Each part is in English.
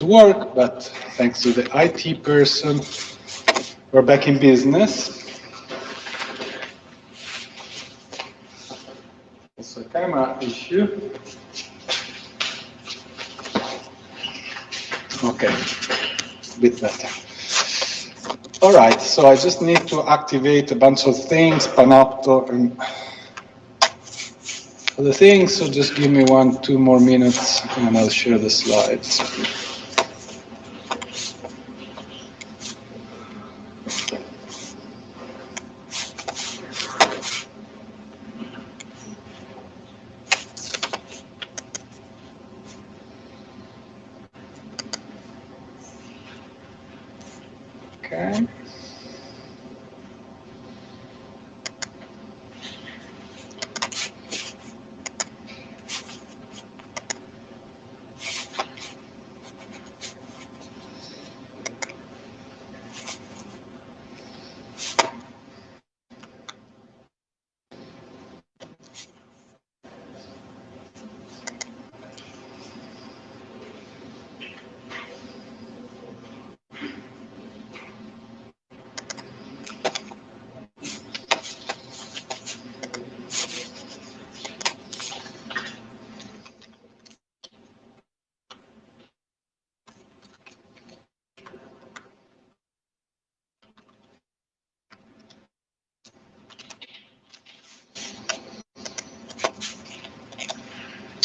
work, but thanks to the IT person, we're back in business. It's a camera issue. Okay, a bit better. All right, so I just need to activate a bunch of things, Panopto and other things, so just give me 1-2 more minutes and I'll share the slides. Okay.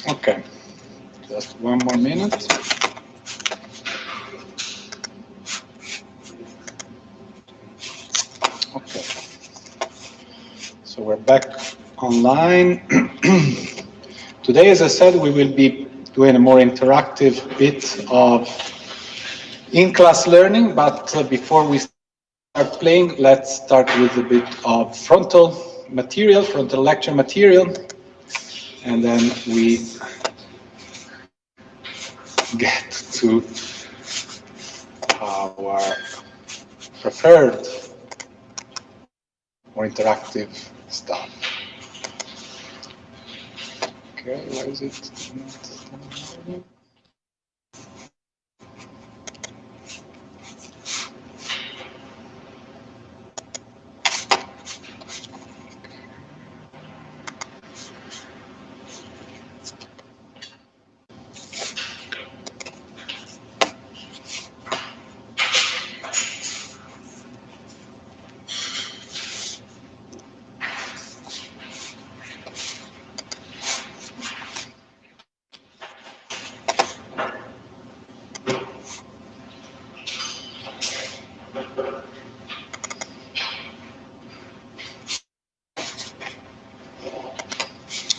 Okay, just 1 more minute. Okay, so we're back online. Today, as I said, we will be doing a more interactive bit of in-class learning, but before we start playing, let's start with a bit of frontal lecture material, and then we get to our preferred, more interactive stuff. Okay, where is it?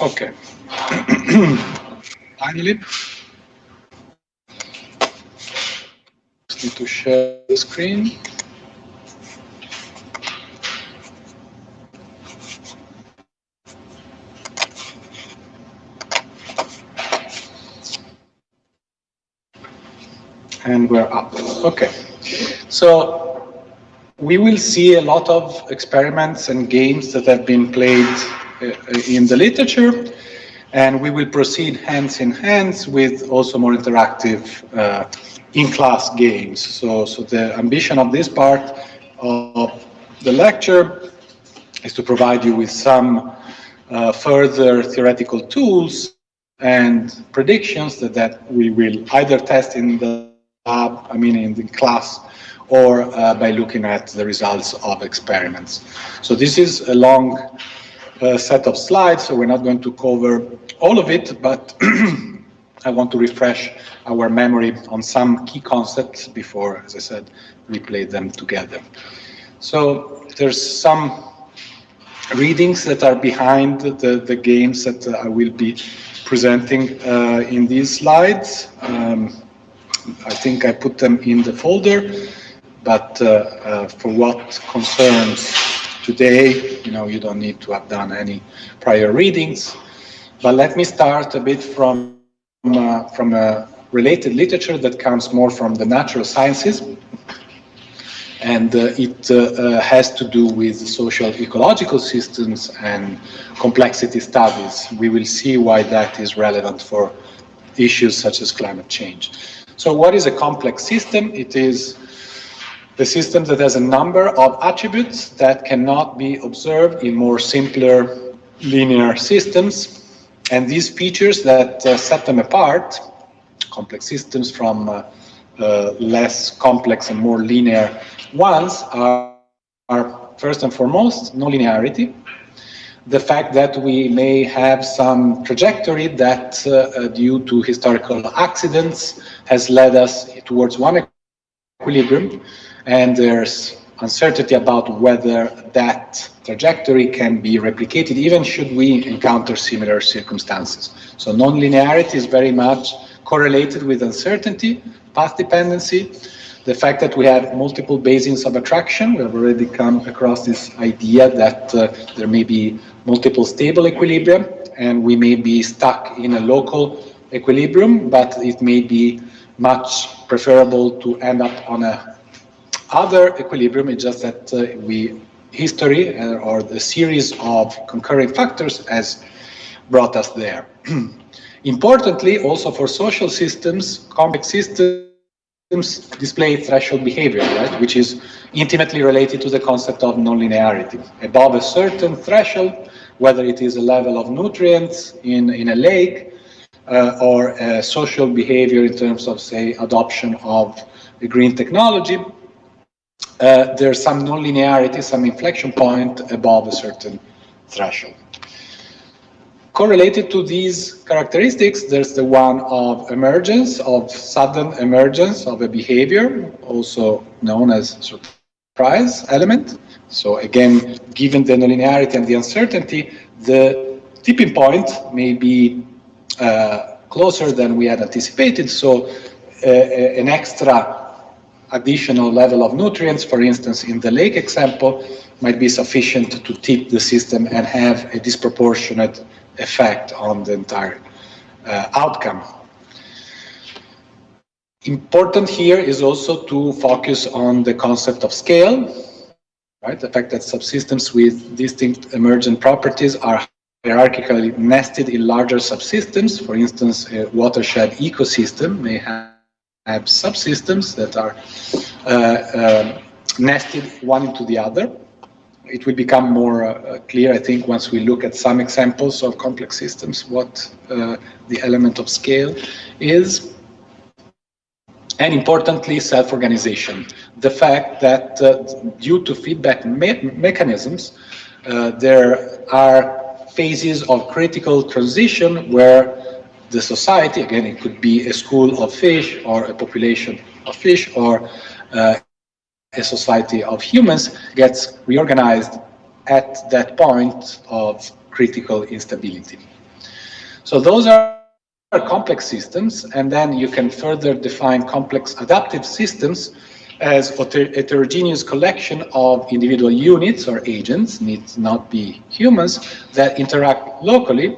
Okay. Finally, just need to share the screen. And we're up. Okay. So we will see a lot of experiments and games that have been played in the literature, and we will proceed hands in hands with also more interactive in-class games. So the ambition of this part of the lecture is to provide you with some further theoretical tools and predictions that we will either test in the lab, in the class, or by looking at the results of experiments. So this is a long set of slides, so we're not going to cover all of it, but I want to refresh our memory on some key concepts before, as I said, we play them together. So there's some readings that are behind the games that I will be presenting in these slides. I think I put them in the folder, but for what concerns today, you don't need to have done any prior readings. But let me start a bit from a related literature that comes more from the natural sciences, and it has to do with social ecological systems and complexity studies. We will see why that is relevant for issues such as climate change. So what is a complex system? It is the system that has a number of attributes that cannot be observed in more simpler linear systems. And these features that set them apart, complex systems from less complex and more linear ones, are first and foremost nonlinearity. The fact that we may have some trajectory that, due to historical accidents, has led us towards one equilibrium, and there's uncertainty about whether that trajectory can be replicated, even should we encounter similar circumstances. So nonlinearity is very much correlated with uncertainty, path dependency, the fact that we have multiple basins of attraction. We have already come across this idea that there may be multiple stable equilibrium, and we may be stuck in a local equilibrium, but it may be much preferable to end up on a other equilibrium. It's just that history or the series of concurring factors has brought us there. Importantly, also for social systems, complex systems display threshold behavior, right, which is intimately related to the concept of nonlinearity. Above a certain threshold, whether it is a level of nutrients in a lake or social behavior in terms of, say, adoption of a green technology, there's some nonlinearity, some inflection point above a certain threshold. Correlated to these characteristics, there's the one of emergence, of sudden emergence of a behavior, also known as surprise element. So again, given the nonlinearity and the uncertainty, the tipping point may be closer than we had anticipated. So an extra additional level of nutrients, for instance, in the lake example, might be sufficient to tip the system and have a disproportionate effect on the entire outcome. Important here is also to focus on the concept of scale, right? The fact that subsystems with distinct emergent properties are hierarchically nested in larger subsystems. For instance, a watershed ecosystem may have subsystems that are nested one into the other. It will become more clear, I think, once we look at some examples of complex systems, what the element of scale is. And importantly, self-organization. The fact that due to feedback mechanisms, there are phases of critical transition where the society, again, it could be a school of fish or a population of fish or a society of humans, gets reorganized at that point of critical instability. So those are complex systems, and then you can further define complex adaptive systems as a heterogeneous collection of individual units or agents, need not be humans, that interact locally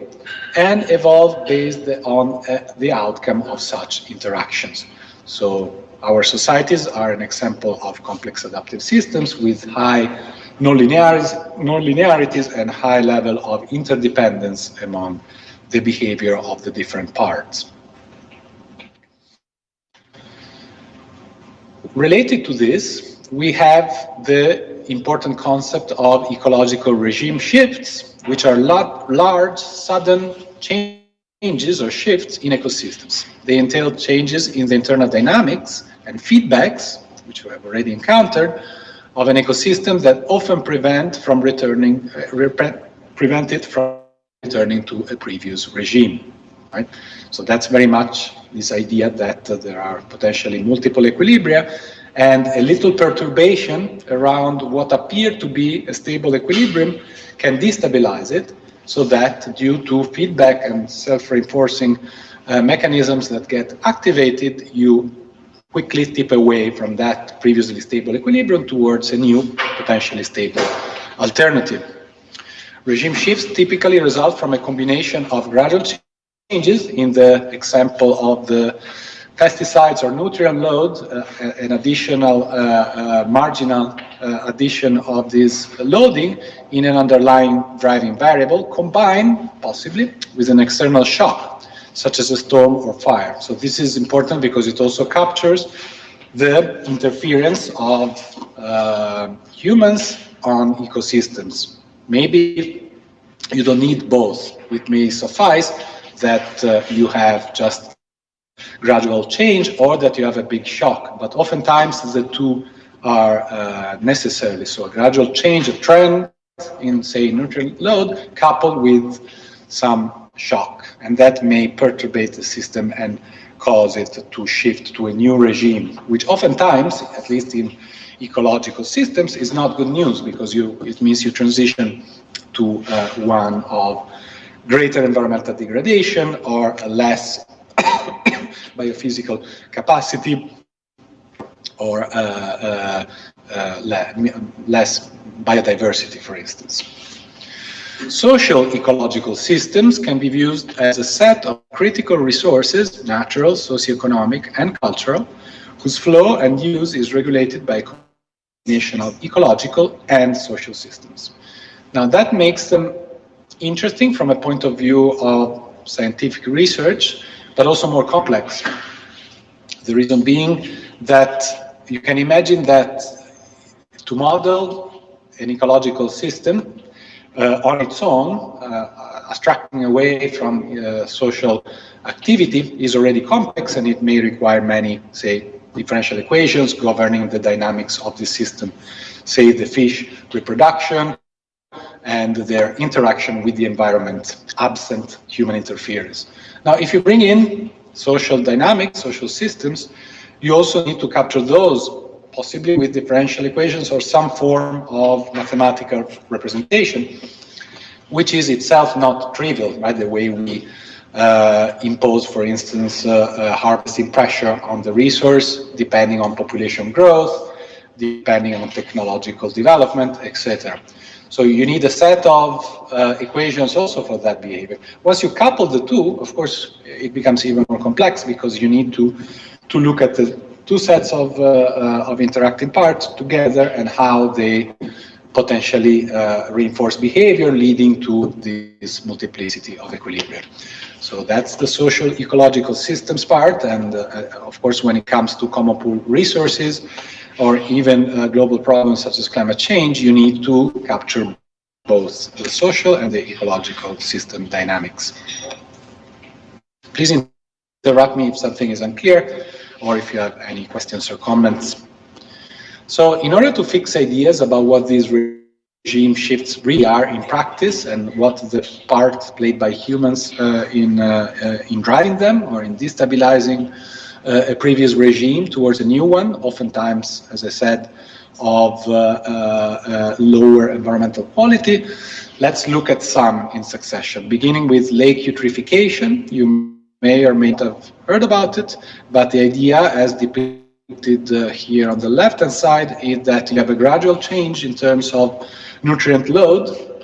and evolve based on the outcome of such interactions. So our societies are an example of complex adaptive systems with high nonlinearities and high level of interdependence among the behavior of the different parts. Related to this, we have the important concept of ecological regime shifts, which are large, sudden changes or shifts in ecosystems. They entail changes in the internal dynamics and feedbacks, which we have already encountered, of an ecosystem that often prevent it from returning to a previous regime. Right? So that's very much this idea that there are potentially multiple equilibria, and a little perturbation around what appeared to be a stable equilibrium can destabilize it, so that due to feedback and self-reinforcing mechanisms that get activated, you quickly tip away from that previously stable equilibrium towards a new, potentially stable alternative. Regime shifts typically result from a combination of gradual changes. In the example of the pesticides or nutrient load, an additional marginal addition of this loading in an underlying driving variable, combined possibly with an external shock such as a storm or fire. So this is important because it also captures the interference of humans on ecosystems. Maybe you don't need both. It may suffice that you have just gradual change or that you have a big shock, but oftentimes the two are necessary. So a gradual change, a trend in, say, nutrient load coupled with some shock, and that may perturbate the system and cause it to shift to a new regime, which oftentimes, at least in ecological systems, is not good news, because it means you transition to one of greater environmental degradation or less biophysical capacity or less biodiversity, for instance. Social ecological systems can be viewed as a set of critical resources, natural, socioeconomic, and cultural, whose flow and use is regulated by a combination of ecological and social systems. Now, that makes them interesting from a point of view of scientific research, but also more complex. The reason being that you can imagine that to model an ecological system on its own, abstracting away from social activity, is already complex, and it may require many, say, differential equations governing the dynamics of the system, say the fish reproduction and their interaction with the environment, absent human interference. Now, if you bring in social dynamics, social systems, you also need to capture those, possibly with differential equations or some form of mathematical representation, which is itself not trivial, right? The way we impose, for instance, harvesting pressure on the resource, depending on population growth, depending on technological development, etc. So you need a set of equations also for that behavior. Once you couple the two, of course, it becomes even more complex, because you need to look at the two sets of interacting parts together and how they potentially reinforce behavior, leading to this multiplicity of equilibria. So that's the social ecological systems part, and of course, when it comes to common pool resources or even global problems such as climate change, you need to capture both the social and the ecological system dynamics. Please interrupt me if something is unclear, or if you have any questions or comments. So in order to fix ideas about what these regime shifts really are in practice and what the part played by humans in driving them or in destabilizing a previous regime towards a new one, oftentimes, as I said, of lower environmental quality, let's look at some in succession, beginning with lake eutrophication. You may or may not have heard about it, but the idea, as depicted here on the left-hand side, is that you have a gradual change in terms of nutrient load,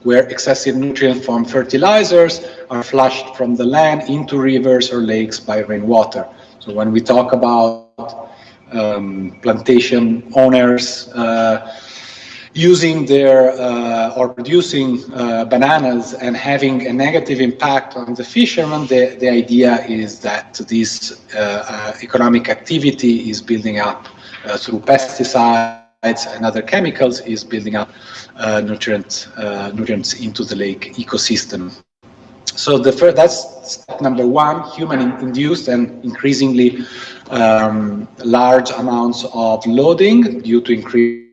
where excessive nutrients from fertilizers are flushed from the land into rivers or lakes by rainwater. So when we talk about plantation owners using their or producing bananas and having a negative impact on the fishermen, the idea is that this economic activity is building up through pesticides and other chemicals, is building up nutrients into the lake ecosystem. So that's step number one: human-induced and increasingly large amounts of loading due to increased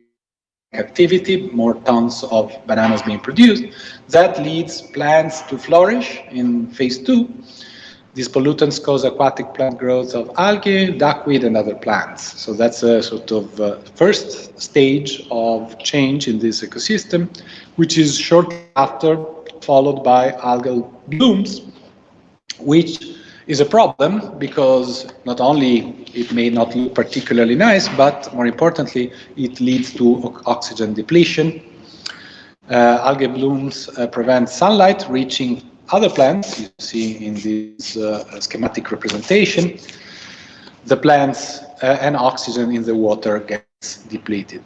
activity, more tons of bananas being produced. That leads plants to flourish in phase 2. These pollutants cause aquatic plant growth of algae, duckweed, and other plants. So that's a sort of first stage of change in this ecosystem, which is shortly after followed by algal blooms, which is a problem because not only it may not look particularly nice, but more importantly, it leads to oxygen depletion. Algal blooms prevent sunlight reaching other plants. You see in this schematic representation, the plants and oxygen in the water gets depleted.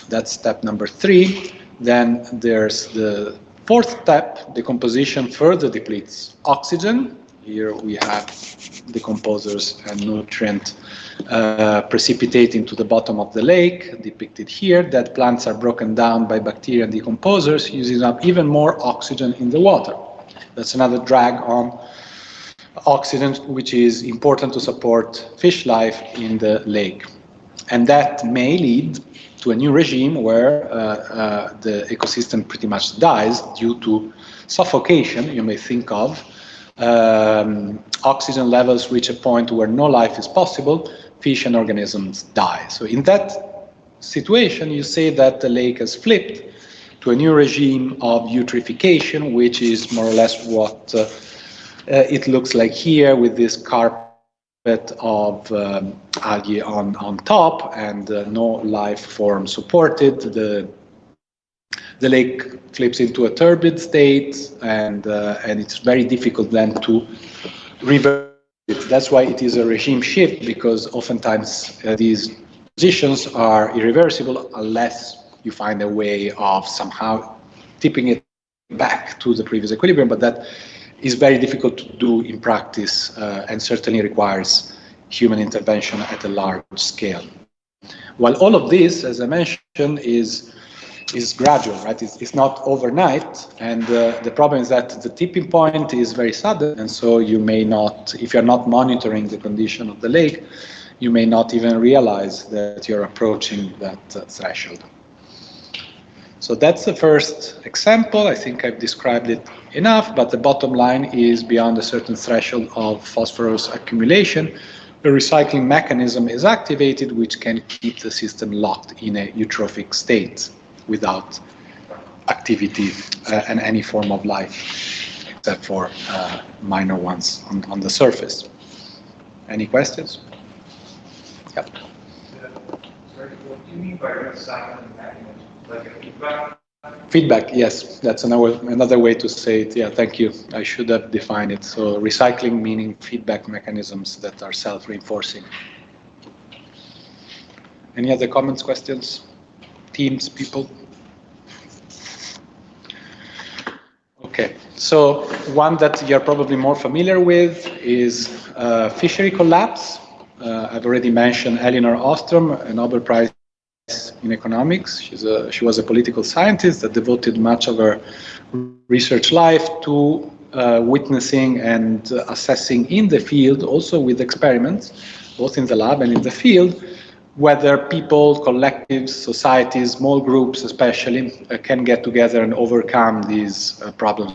That's step number 3. Then there's the fourth step: decomposition further depletes oxygen Here we have decomposers and nutrient precipitate into the bottom of the lake, depicted here, that plants are broken down by bacteria and decomposers, using up even more oxygen in the water. That's another drag on oxygen, which is important to support fish life in the lake. And that may lead to a new regime where the ecosystem pretty much dies due to suffocation, you may think of. Oxygen levels reach a point where no life is possible, fish and organisms die. So in that situation, you say that the lake has flipped to a new regime of eutrophication, which is more or less what it looks like here, with this carpet of algae on top and no life form supported. The lake flips into a turbid state, and it's very difficult then to reverse it. That's why it is a regime shift, because oftentimes these positions are irreversible unless you find a way of somehow tipping it back to the previous equilibrium, but that is very difficult to do in practice and certainly requires human intervention at a large scale. While all of this, as I mentioned, is gradual, right? It's not overnight, and the problem is that the tipping point is very sudden, and so you may not, if you're not monitoring the condition of the lake, you may not even realize that you're approaching that threshold. So that's the first example. I think I've described it enough, but the bottom line is, beyond a certain threshold of phosphorus accumulation, the recycling mechanism is activated, which can keep the system locked in a eutrophic state without activity and any form of life, except for minor ones on the surface. Any questions? Yep. Sorry, what do you mean by recycling mechanism? Like a feedback? Feedback, yes, that's another way to say it. Yeah, thank you. I should have defined it. So recycling meaning feedback mechanisms that are self-reinforcing. Any other comments, questions? Teams, people? Okay, so one that you're probably more familiar with is fishery collapse. I've already mentioned Elinor Ostrom, a Nobel Prize in economics. She was a political scientist that devoted much of her research life to witnessing and assessing in the field, also with experiments, both in the lab and in the field, whether people, collectives, societies, small groups especially, can get together and overcome these problems,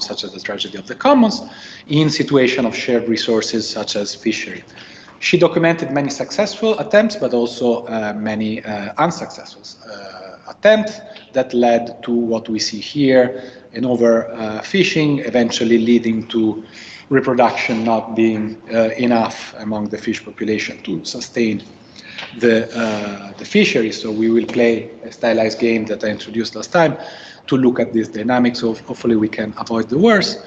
such as the tragedy of the commons, in situation of shared resources such as fishery. She documented many successful attempts, but also many unsuccessful attempts that led to what we see here, an overfishing, eventually leading to reproduction not being enough among the fish population to sustain the fishery. So we will play a stylized game that I introduced last time to look at these dynamics. So hopefully we can avoid the worst.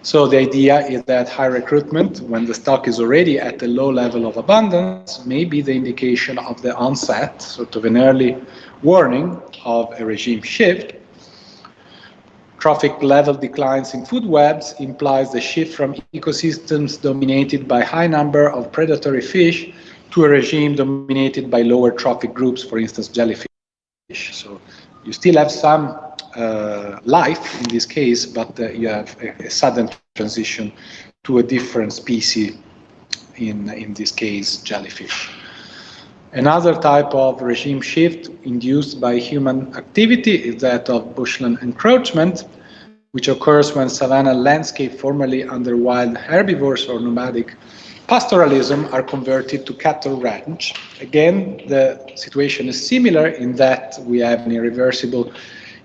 So the idea is that high recruitment, when the stock is already at a low level of abundance, may be the indication of the onset, sort of an early warning of a regime shift. Trophic level declines in food webs implies the shift from ecosystems dominated by high number of predatory fish to a regime dominated by lower trophic groups, for instance, jellyfish. So you still have some life in this case, but you have a sudden transition to a different species, in this case, jellyfish. Another type of regime shift induced by human activity is that of bushland encroachment, which occurs when savanna landscape formerly under wild herbivores or nomadic pastoralism are converted to cattle ranch. Again, the situation is similar in that we have an irreversible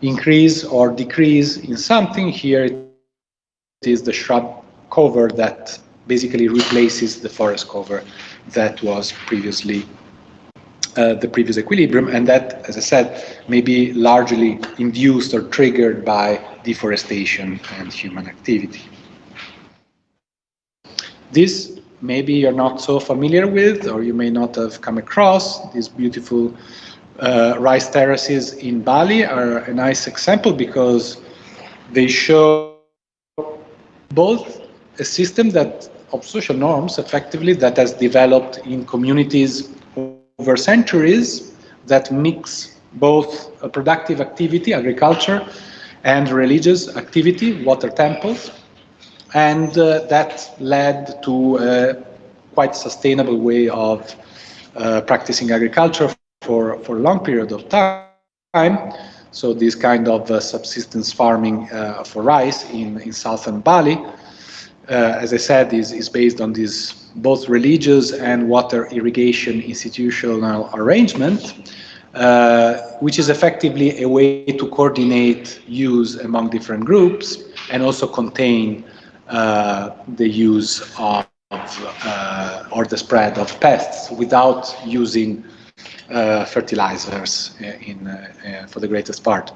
increase or decrease in something. Here it is the shrub cover that basically replaces the forest cover that was previously the previous equilibrium, and that, as I said, may be largely induced or triggered by deforestation and human activity. This maybe you're not so familiar with, or you may not have come across. These beautiful rice terraces in Bali are a nice example because they show both a system that of social norms, effectively, that has developed in communities over centuries that mix both a productive activity, agriculture, and religious activity, water temples, and that led to a quite sustainable way of practicing agriculture for a long period of time. So this kind of subsistence farming for rice in southern Bali, as I said, is based on this both religious and water irrigation institutional arrangement, which is effectively a way to coordinate use among different groups and also contain the use of or the spread of pests without using fertilizers for the greatest part.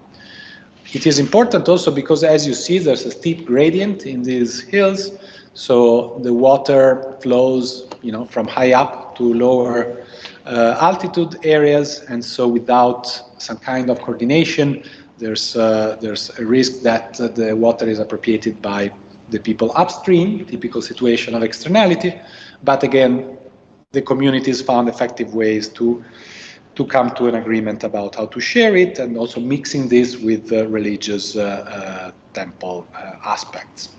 It is important also because, as you see, there's a steep gradient in these hills, so the water flows, from high up to lower altitude areas, and so without some kind of coordination, there's a risk that the water is appropriated by the people upstream, typical situation of externality. But again, the communities found effective ways to come to an agreement about how to share it, and also mixing this with the religious temple aspects.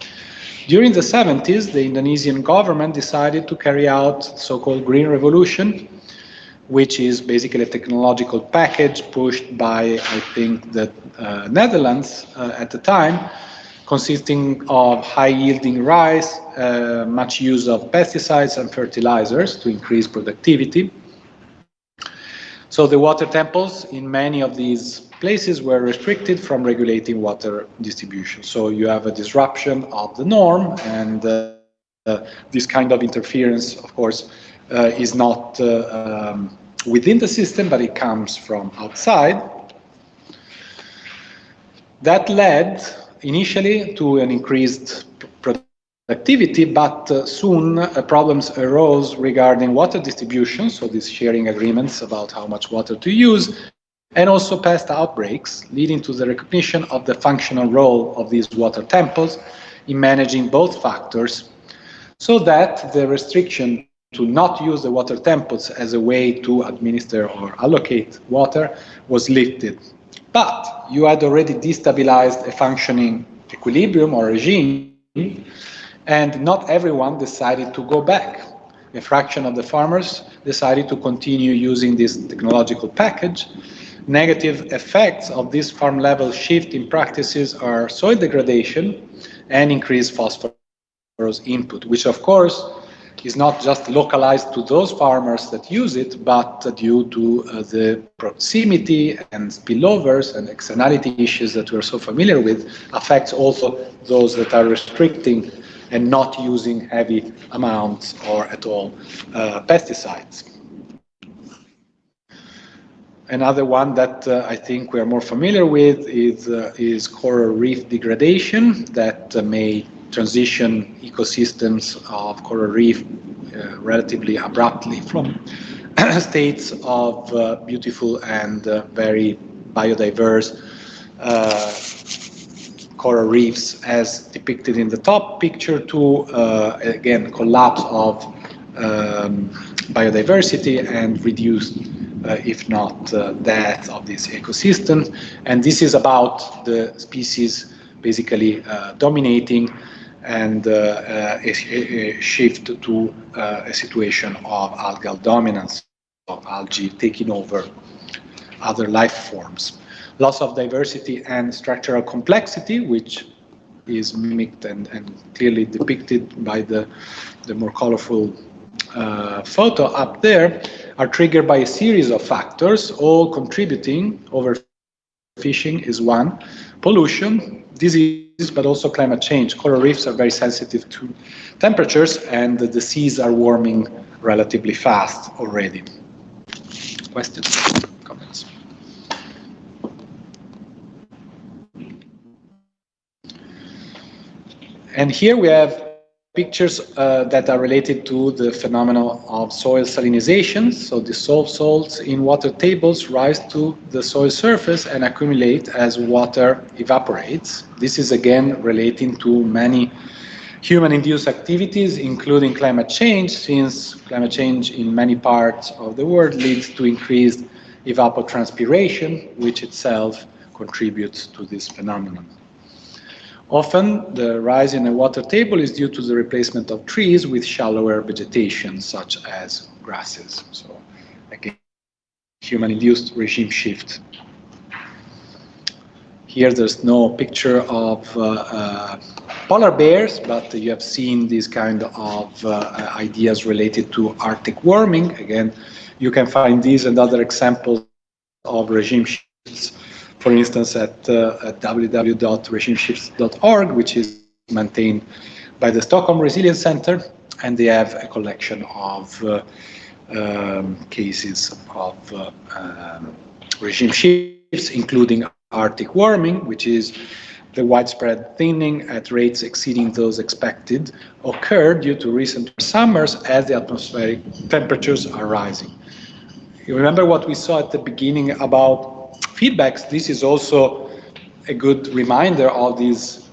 During the 70s, the Indonesian government decided to carry out so-called Green Revolution, which is basically a technological package pushed by, I think, the Netherlands at the time, consisting of high-yielding rice, much use of pesticides and fertilizers to increase productivity. So the water temples in many of these places were restricted from regulating water distribution. So you have a disruption of the norm, and this kind of interference, of course, is not within the system, but it comes from outside. That led initially to an increased productivity, but soon problems arose regarding water distribution, so these sharing agreements about how much water to use, and also pest outbreaks, leading to the recognition of the functional role of these water temples in managing both factors, so that the restriction to not use the water temples as a way to administer or allocate water was lifted. But you had already destabilized a functioning equilibrium or regime, and not everyone decided to go back. A fraction of the farmers decided to continue using this technological package. Negative effects of this farm level shift in practices are soil degradation and increased phosphorus input, which of course is not just localized to those farmers that use it, but due to the proximity and spillovers and externality issues that we're so familiar with, affects also those that are restricting and not using heavy amounts or at all pesticides. Another one that I think we are more familiar with is coral reef degradation that may transition ecosystems of coral reef relatively abruptly from states of beautiful and very biodiverse coral reefs as depicted in the top picture to, again, collapse of biodiversity and reduced, if not death of this ecosystem. And this is about the species basically dominating and a shift to a situation of algal dominance, of algae taking over other life forms. Loss of diversity and structural complexity, which is mimicked and clearly depicted by the more colorful photo up there, are triggered by a series of factors, all contributing. Overfishing is one, pollution, disease, but also climate change. Coral reefs are very sensitive to temperatures, and the seas are warming relatively fast already. Questions, comments? And here we have pictures that are related to the phenomenon of soil salinization. So dissolved salts in water tables rise to the soil surface and accumulate as water evaporates. This is again relating to many Human-induced activities, including climate change, since climate change in many parts of the world leads to increased evapotranspiration, which itself contributes to this phenomenon. Often, the rise in the water table is due to the replacement of trees with shallower vegetation, such as grasses. So, again, human-induced regime shift. Here there's no picture of polar bears, but you have seen these kind of ideas related to Arctic warming. Again, you can find these and other examples of regime shifts, for instance, at www.regimeshifts.org, which is maintained by the Stockholm Resilience Center, and they have a collection of cases of regime shifts, including Arctic warming, which is the widespread thinning at rates exceeding those expected, occurred due to recent summers as the atmospheric temperatures are rising. You remember what we saw at the beginning about feedbacks? This is also a good reminder of these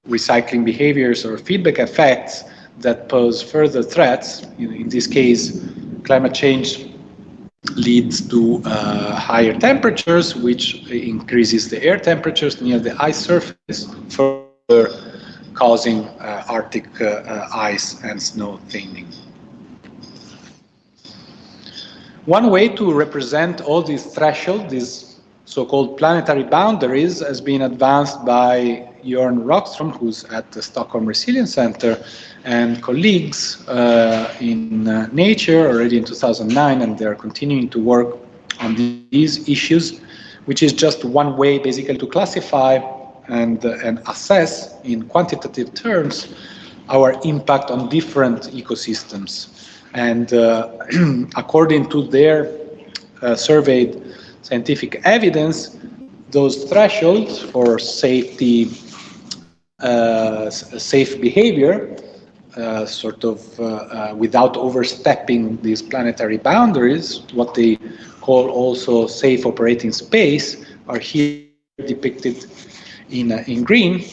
recycling behaviors or feedback effects that pose further threats. In this case, climate change leads to higher temperatures, which increases the air temperatures near the ice surface, further causing Arctic ice and snow thinning. One way to represent all these thresholds, these so-called planetary boundaries, has been advanced by Jörn Rockström, who's at the Stockholm Resilience Center, and colleagues in Nature already in 2009, and they're continuing to work on these issues, which is just one way basically to classify and assess in quantitative terms our impact on different ecosystems. And according to their surveyed scientific evidence, those thresholds for safety, safe behavior, without overstepping these planetary boundaries, what they call also safe operating space, are here depicted in green.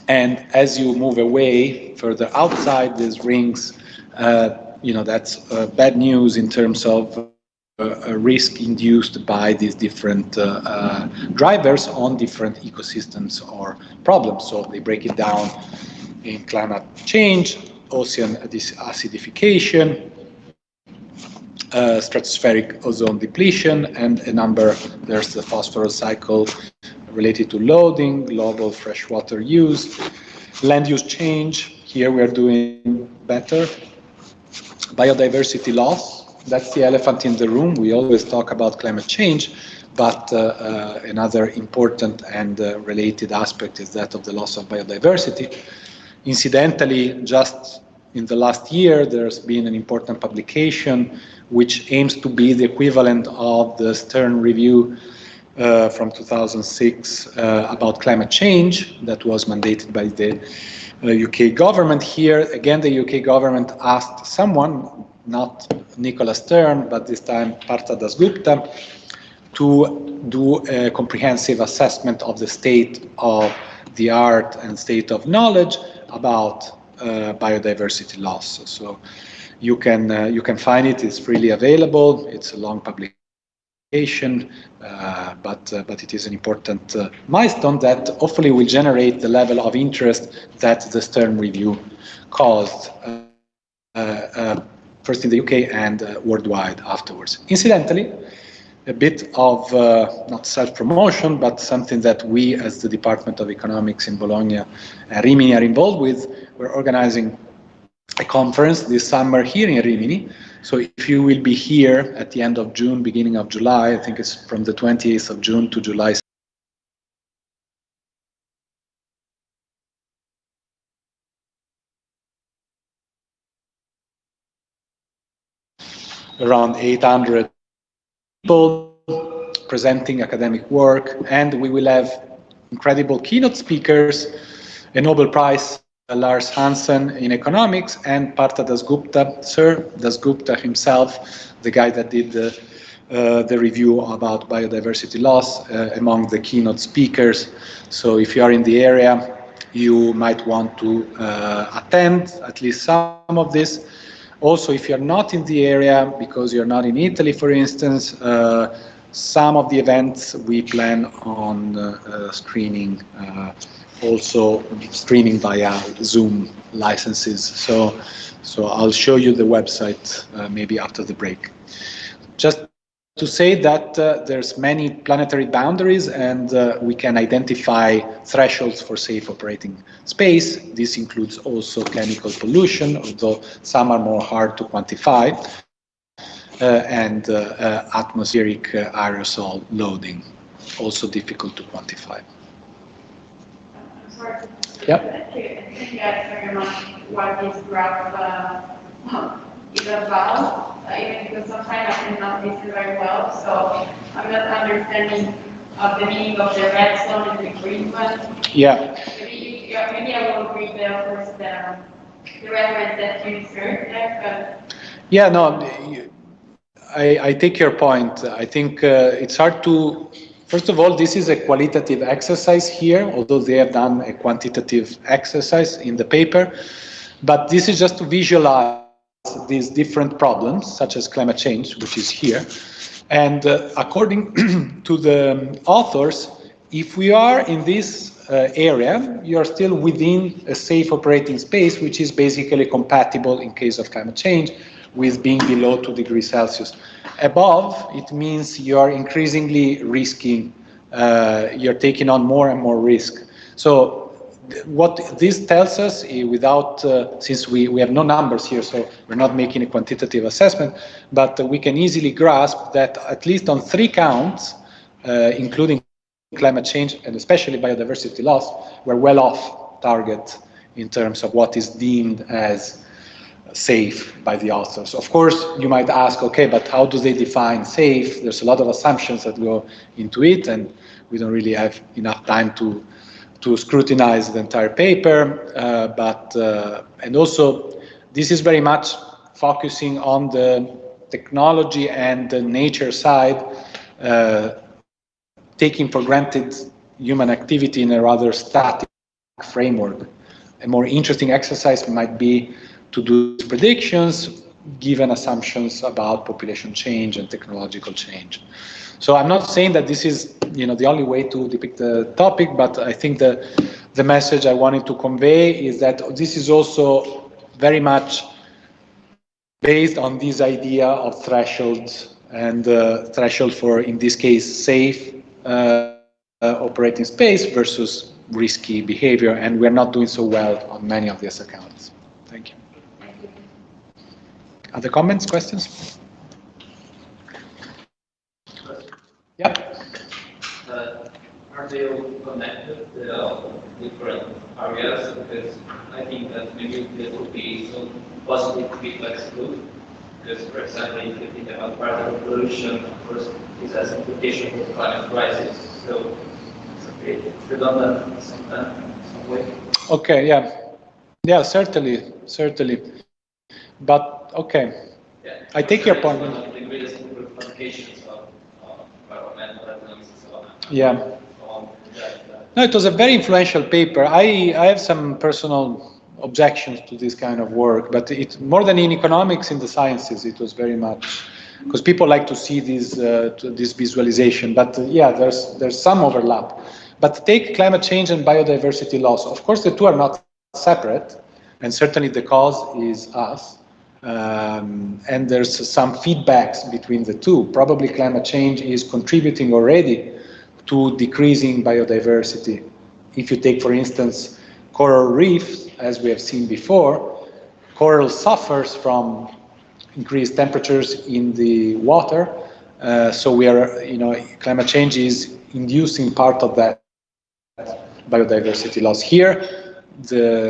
And as you move away further outside these rings, that's bad news in terms of a risk induced by these different drivers on different ecosystems or problems. So they break it down in climate change, ocean acidification, stratospheric ozone depletion, and a number. There's the phosphorus cycle related to loading, global freshwater use, land use change. Here we are doing better. Biodiversity loss. That's the elephant in the room. We always talk about climate change, but another important and related aspect is that of the loss of biodiversity. Incidentally, just in the last year, there's been an important publication which aims to be the equivalent of the Stern Review from 2006 about climate change that was mandated by the UK government. Here, again, the UK government asked someone, not Nicola Stern, but this time Partha Dasgupta, to do a comprehensive assessment of the state of the art and state of knowledge about biodiversity loss. So you can find it. It's freely available. It's a long publication, but it is an important milestone that hopefully will generate the level of interest that the Stern Review caused, first in the UK and worldwide afterwards. Incidentally, a bit of not self-promotion, but something that we as the Department of Economics in Bologna and Rimini are involved with. We're organizing a conference this summer here in Rimini. So if you will be here at the end of June, beginning of July, I think it's from the 28th of June to July around 800 people presenting academic work, and we will have incredible keynote speakers, a Nobel Prize, Lars Hansen in economics, and Partha Dasgupta, Sir Dasgupta himself, the guy that did the review about biodiversity loss, among the keynote speakers. So if you are in the area, you might want to attend at least some of this. Also, if you're not in the area, because you're not in Italy, for instance, some of the events we plan on screening, also streaming via Zoom licenses. So I'll show you the website maybe after the break. Just to say that there's many planetary boundaries, and we can identify thresholds for safe operating space. This includes also chemical pollution, although some are more hard to quantify, and atmospheric aerosol loading, also difficult to quantify. I'm sorry. Yep. Thank you guys very much what this graph is about, even because sometimes I cannot listen very well, so I'm not understanding the meaning of the red zone and the green one. Yeah. Maybe I will read first the reference that you insert there. Yeah, no, I take your point. I think it's hard to, first of all, this is a qualitative exercise here, although they have done a quantitative exercise in the paper. But this is just to visualize these different problems, such as climate change, which is here. And according to the authors, if we are in this area, you are still within a safe operating space, which is basically compatible in case of climate change with being below 2 degrees Celsius. Above, it means you are increasingly risking, you're taking on more and more risk. So what this tells us, without, since we have no numbers here, so we're not making a quantitative assessment, but we can easily grasp that at least on 3 counts, including climate change and especially biodiversity loss, we're well off target in terms of what is deemed as safe by the authors. Of course, you might ask, okay, but how do they define safe? There's a lot of assumptions that go into it, and we don't really have enough time to scrutinize the entire paper, and also this is very much focusing on the technology and the nature side, taking for granted human activity in a rather static framework. A more interesting exercise might be to do predictions given assumptions about population change and technological change. So I'm not saying that this is, the only way to depict the topic, but I think the message I wanted to convey is that this is also very much based on this idea of thresholds, and threshold for, in this case, safe operating space versus risky behavior, and we're not doing so well on many of these accounts. Thank you. Other comments, questions? Yeah. Are they all connected, the different areas? Because I think that maybe there would be some positive feedbacks too. Because, for example, if you think about particle pollution, of course, this has implications for the climate crisis. So it's a bit redundant in some way. Okay, yeah, certainly. But okay, yeah. I take your point. One of the greatest implications of environmental economics and so on. Yeah. No, it was a very influential paper. I have some personal objections to this kind of work, but it's more than in economics, in the sciences, it was very much, because people like to see this visualization. But yeah, there's some overlap. But take climate change and biodiversity loss. Of course, the two are not separate, and certainly the cause is us. And there's some feedbacks between the two. Probably climate change is contributing already to decreasing biodiversity. If you take, for instance, coral reefs, as we have seen before, coral suffers from increased temperatures in the water. So we are, climate change is inducing part of that biodiversity loss. Here,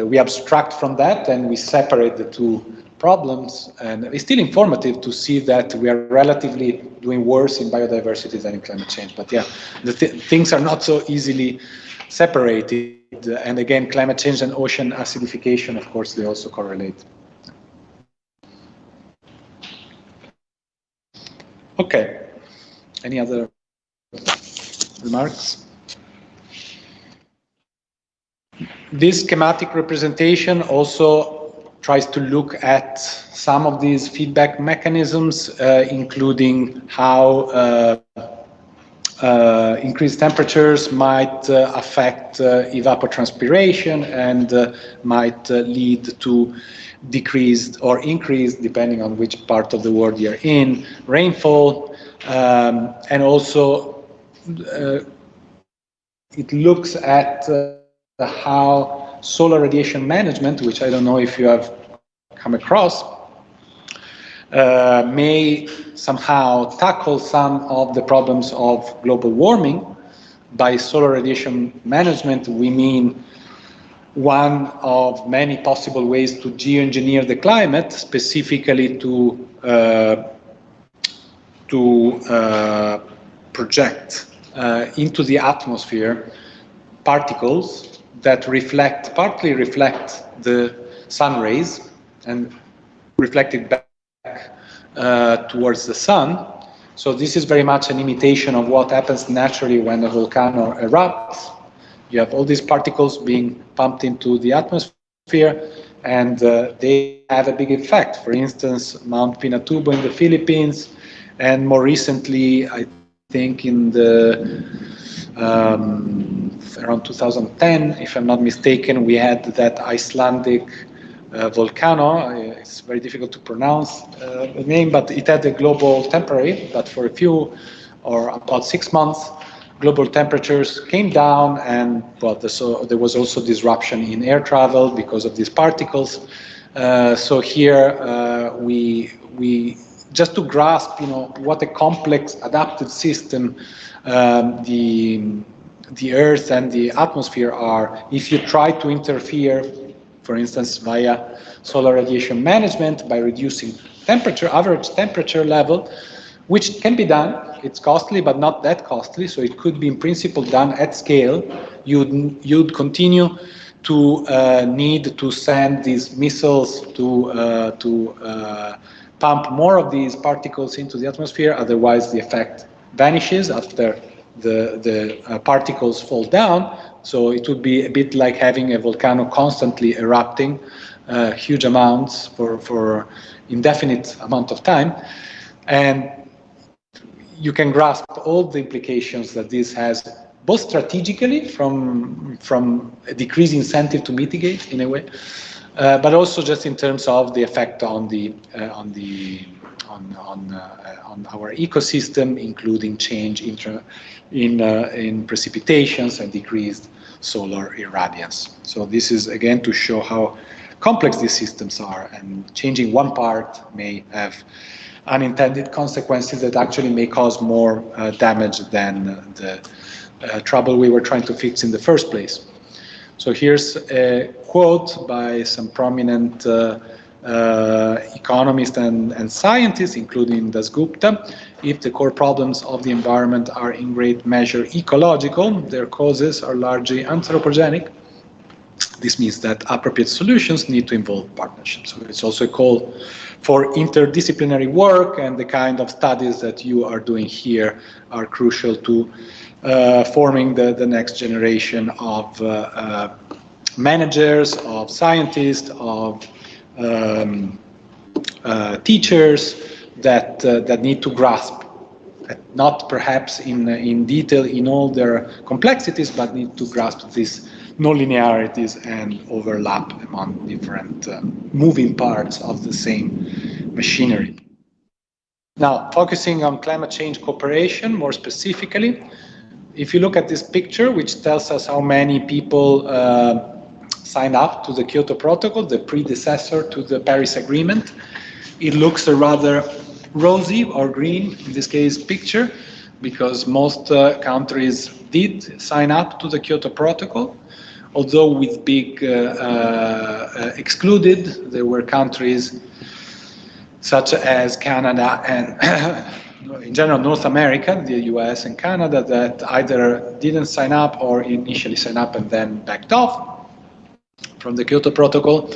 we abstract from that and we separate the two problems, and it's still informative to see that we are relatively doing worse in biodiversity than in climate change. But yeah, things are not so easily separated. And again, climate change and ocean acidification, of course, they also correlate. Okay. Any other remarks? This schematic representation also tries to look at some of these feedback mechanisms, including how increased temperatures might affect evapotranspiration and might lead to decreased or increased, depending on which part of the world you're in, rainfall, and also it looks at how solar radiation management, which I don't know if you have come across, may somehow tackle some of the problems of global warming. By solar radiation management, we mean one of many possible ways to geoengineer the climate, specifically to project into the atmosphere particles that partly reflect the sun rays and reflect it back towards the sun. So this is very much an imitation of what happens naturally when a volcano erupts. You have all these particles being pumped into the atmosphere, and they have a big effect. For instance, Mount Pinatubo in the Philippines, and more recently, I think in the around 2010, if I'm not mistaken, we had that Icelandic volcano. It's very difficult to pronounce the name, but it had a global temporary, but for a few or about 6 months, global temperatures came down, and well, so there was also disruption in air travel because of these particles. So here we just to grasp, what a complex adaptive system the Earth and the atmosphere are. If you try to interfere, for instance, via solar radiation management by reducing average temperature level, which can be done. It's costly, but not that costly. So it could be in principle done at scale. You'd continue to need to send these missiles to pump more of these particles into the atmosphere. Otherwise, the effect vanishes after the particles fall down. So it would be a bit like having a volcano constantly erupting huge amounts for indefinite amount of time. And you can grasp all the implications that this has, both strategically from a decreased incentive to mitigate in a way, but also just in terms of the effect on our ecosystem, including change in precipitations and decreased solar irradiance. So this is again to show how complex these systems are, and changing one part may have unintended consequences that actually may cause more damage than the trouble we were trying to fix in the first place. So here's a quote by some prominent economists and scientists, including Dasgupta. If the core problems of the environment are in great measure ecological, their causes are largely anthropogenic. This means that appropriate solutions need to involve partnerships. So it's also a call for interdisciplinary work, and the kind of studies that you are doing here are crucial to forming the next generation of managers, of scientists, of teachers that need to grasp, not perhaps in detail in all their complexities, but need to grasp these non-linearities and overlap among different moving parts of the same machinery. Now, focusing on climate change cooperation more specifically, if you look at this picture, which tells us how many people signed up to the Kyoto Protocol, the predecessor to the Paris Agreement, it looks a rather rosy or green, in this case, picture, because most countries did sign up to the Kyoto Protocol. Although with big excluded, there were countries such as Canada and in general North America, the US and Canada, that either didn't sign up or initially signed up and then backed off from the Kyoto Protocol.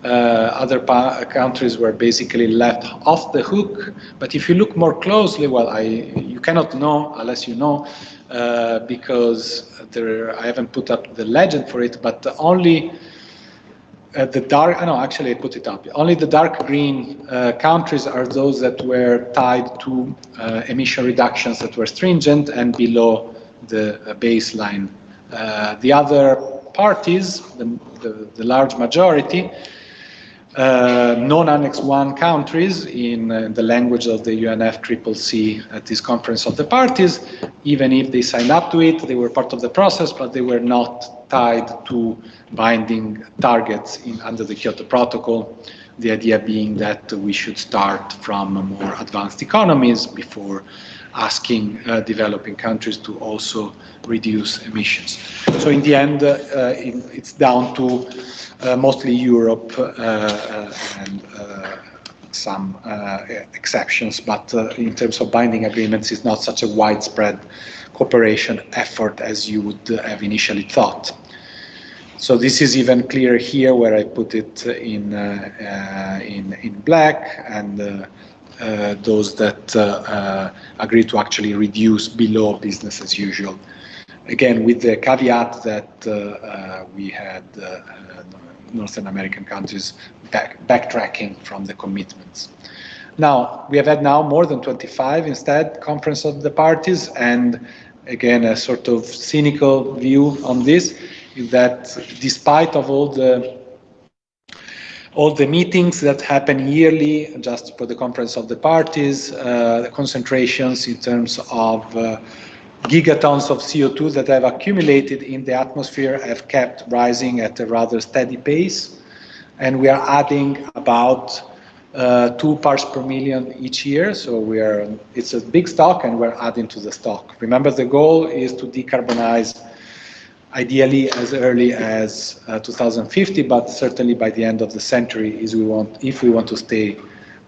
Other countries were basically left off the hook. But if you look more closely, well, you cannot know unless you know, because I haven't put up the legend for it, but only the dark, no, actually I put it up. Only the dark green countries are those that were tied to emission reductions that were stringent and below the baseline. The other parties, the large majority, non-Annex 1 countries, in the language of the UNFCCC at this Conference of the Parties, even if they signed up to it, they were part of the process, but they were not tied to binding targets under the Kyoto Protocol, the idea being that we should start from more advanced economies before asking developing countries to also reduce emissions. So in the end, it's down to mostly Europe and some exceptions, but in terms of binding agreements, it's not such a widespread cooperation effort as you would have initially thought. So this is even clearer here, where I put it in black, and those that agree to actually reduce below business as usual. Again, with the caveat that we had Northern American countries backtracking from the commitments. Now, we have had now more than 25 instead Conference of the Parties, and again, a sort of cynical view on this is that despite of all the meetings that happen yearly just for the Conference of the Parties, the concentrations in terms of gigatons of CO2 that have accumulated in the atmosphere have kept rising at a rather steady pace, and we are adding about 2 parts per million each year. So it's a big stock, and we're adding to the stock. Remember, the goal is to decarbonize ideally as early as 2050, but certainly by the end of the century if we want to stay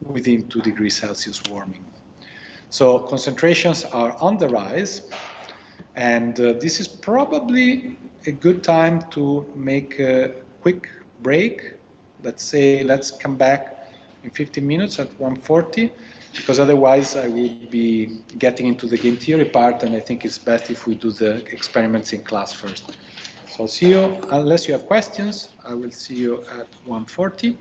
within 2 degrees Celsius warming. So concentrations are on the rise, and this is probably a good time to make a quick break. Let's come back in 15 minutes at 1:40, because otherwise I will be getting into the game theory part, and I think it's best if we do the experiments in class first. So I'll see you, unless you have questions, I will see you at 1:40.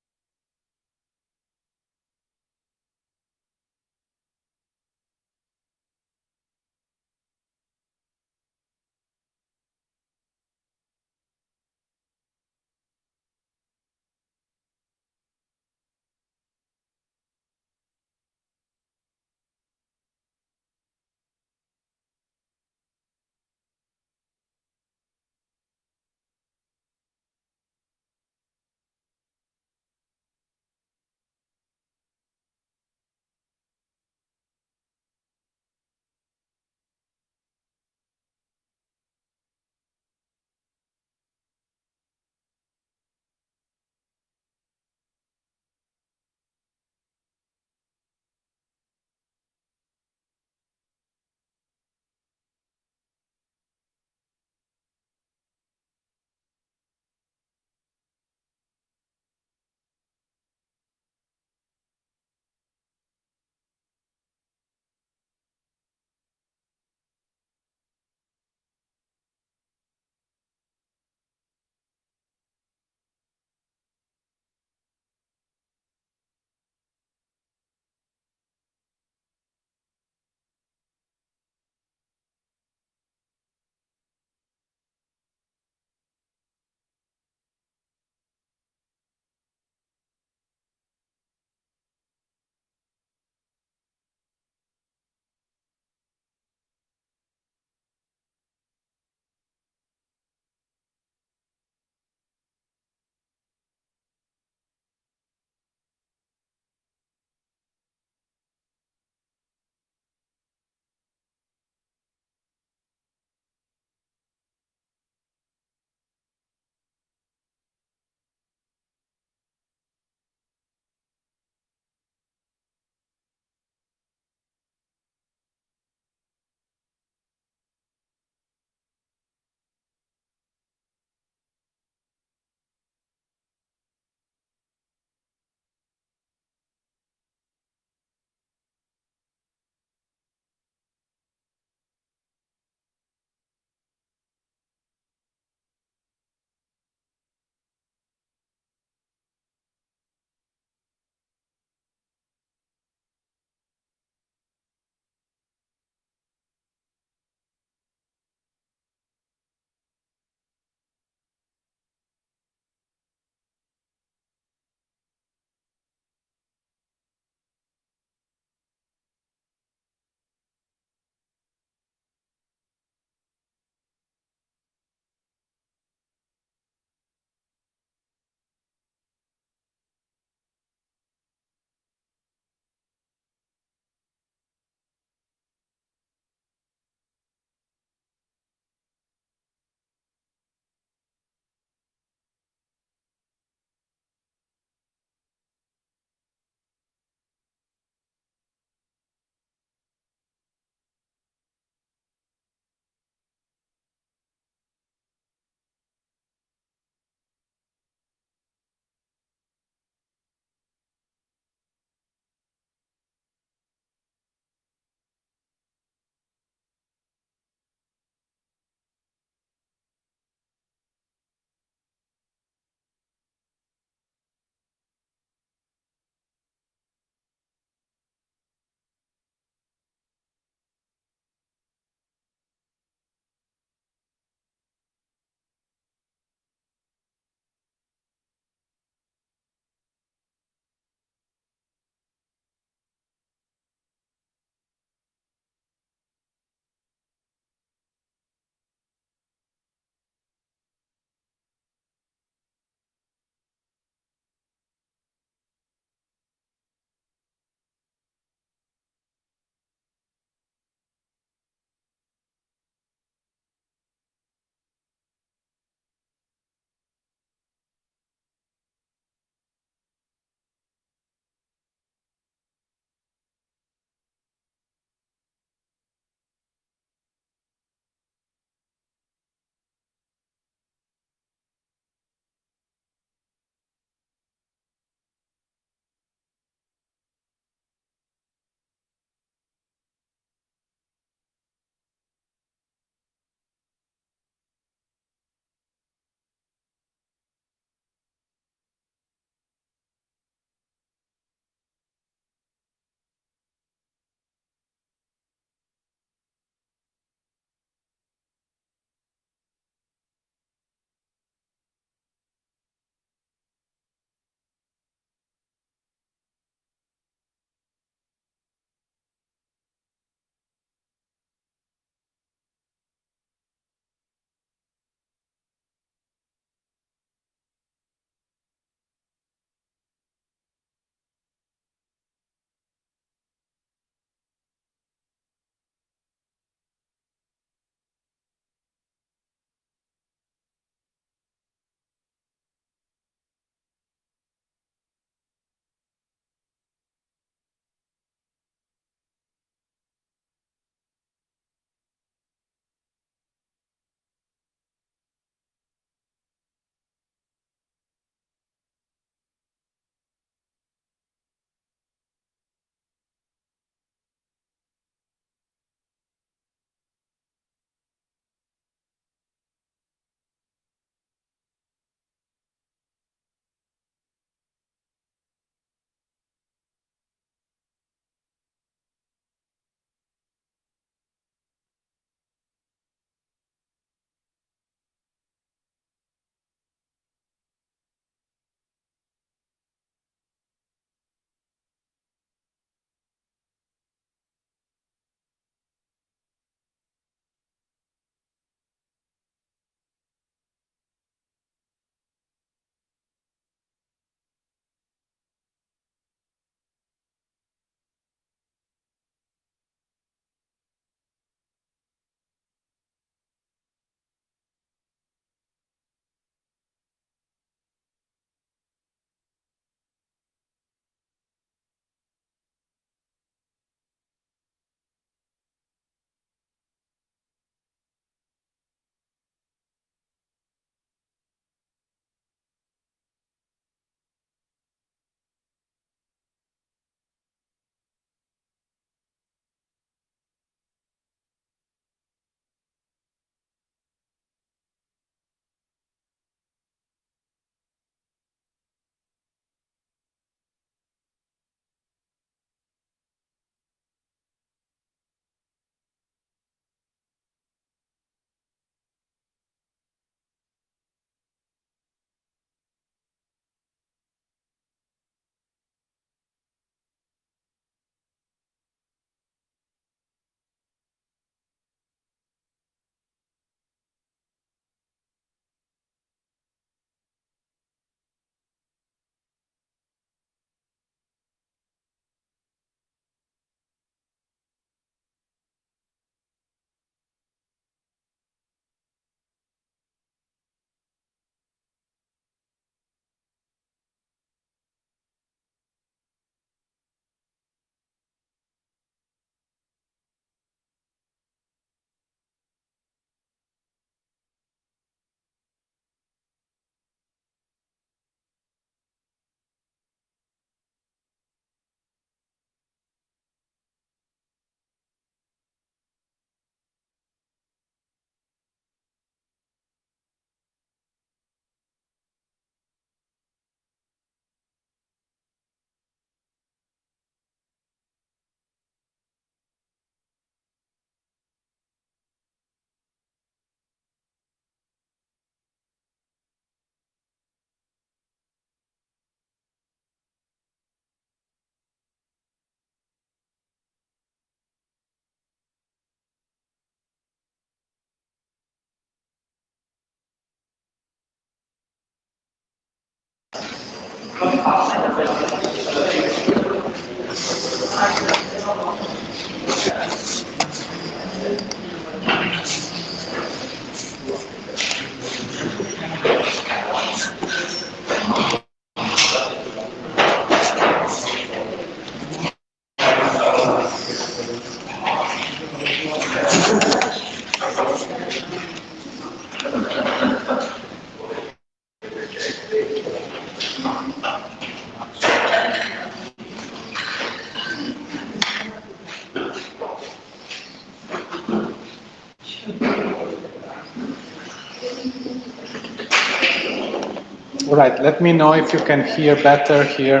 All right, let me know if you can hear better here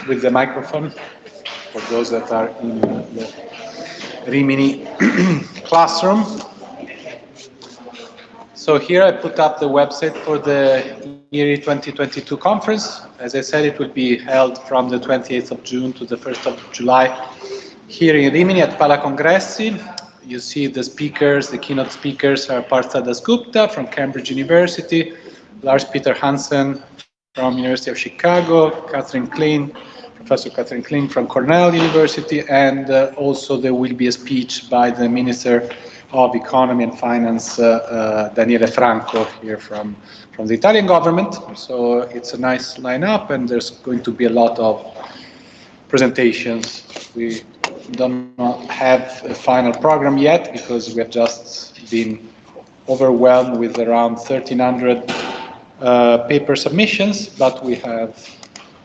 with the microphone for those that are in the Rimini classroom. So here I put up the website for the ERI 2022 conference. As I said, it will be held from the 28th of June to the 1st of July here in Rimini at Pala Congressi. You see the speakers, the keynote speakers are Partha Dasgupta from Cambridge University, Lars Peter Hansen from University of Chicago, Professor Catherine Klein from Cornell University, and also there will be a speech by the Minister of Economy and Finance, Daniele Franco, here from the Italian government. So it's a nice lineup, and there's going to be a lot of presentations. We do not have a final program yet because we have just been overwhelmed with around 1,300 paper submissions, but we have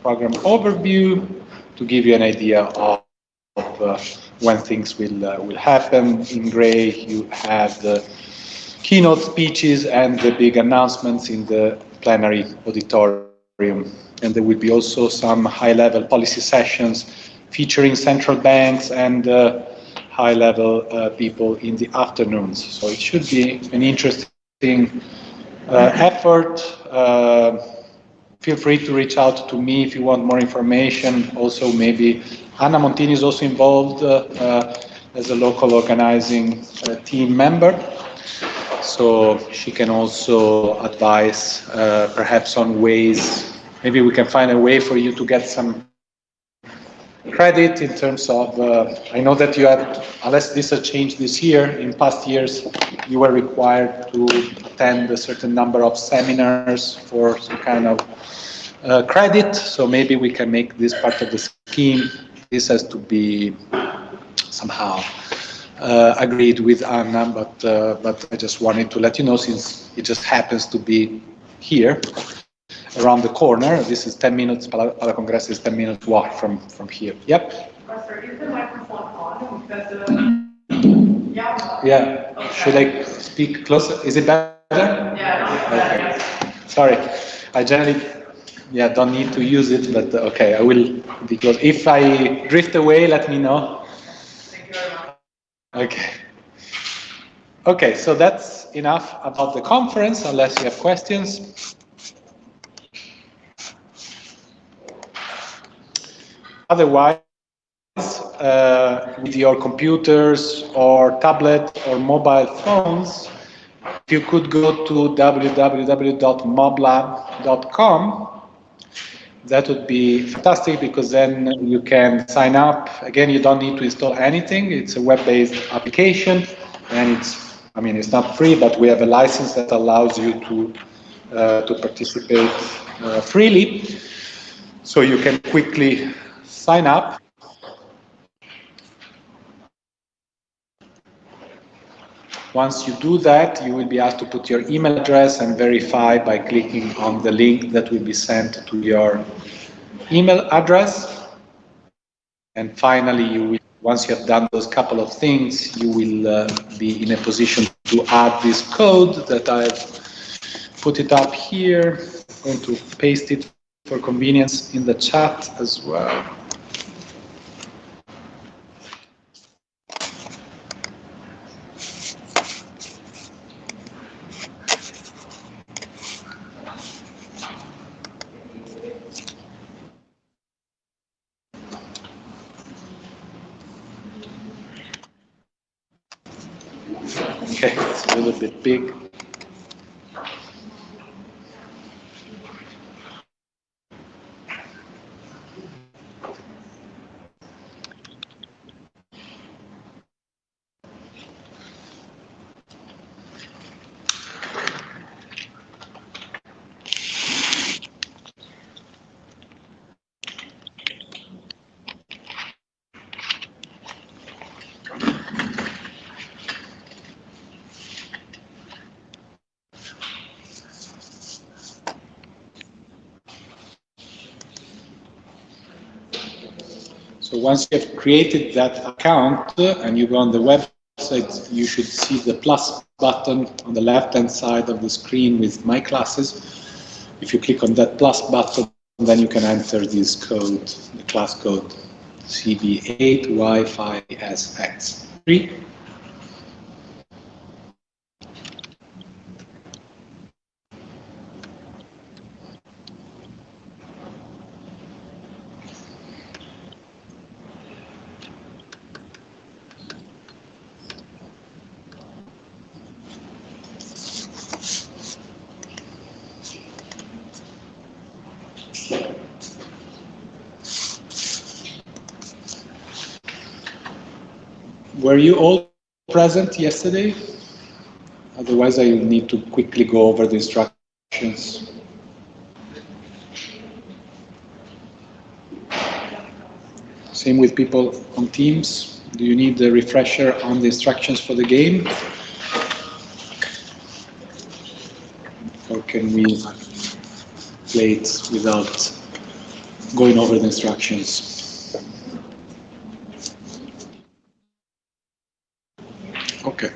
program overview to give you an idea of when things will happen. In gray, you have the keynote speeches and the big announcements in the plenary auditorium. And there will be also some high-level policy sessions featuring central banks and high-level people in the afternoons. So it should be an interesting effort. Feel free to reach out to me if you want more information. Also, maybe Anna Montini is also involved as a local organizing team member. So she can also advise perhaps on ways, maybe we can find a way for you to get some credit in terms of, I know that you have, unless this has changed this year, in past years you were required to attend a certain number of seminars for some kind of credit, so maybe we can make this part of the scheme. This has to be somehow agreed with Anna, but I just wanted to let you know, since it just happens to be here around the corner. This is 10 minutes, Pala Congressi is 10 minutes walk from here. Yep. Professor, is the microphone on? Because, yeah. Okay. Should I speak closer? Is it better? Yeah. Okay. Sorry. I generally don't need to use it, but okay, I will, because if I drift away, let me know. Thank you very much. Okay. Okay, so that's enough about the conference, unless you have questions. Otherwise, with your computers or tablet or mobile phones, if you could go to www.moblab.com, that would be fantastic, because then you can sign up. Again, you don't need to install anything. It's a web-based application, and it's not free, but we have a license that allows you to participate freely. So you can quickly sign up. Once you do that, you will be asked to put your email address and verify by clicking on the link that will be sent to your email address. And finally, once you have done those couple of things, you will be in a position to add this code that I've put it up here. I'm going to paste it for convenience in the chat as well. Okay, it's a little bit big. So once you have created that account and you go on the website, you should see the plus button on the left-hand side of the screen with My Classes. If you click on that plus button, then you can enter this code, the class code CB8Y5SX3. Were you all present yesterday? Otherwise, I need to quickly go over the instructions. Same with people on Teams. Do you need a refresher on the instructions for the game? Or can we play it without going over the instructions? Okay.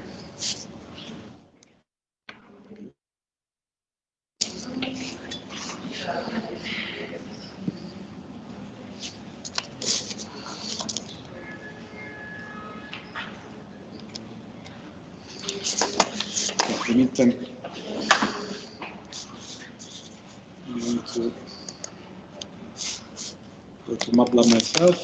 In the meantime, I'm going to go to MATLAB myself.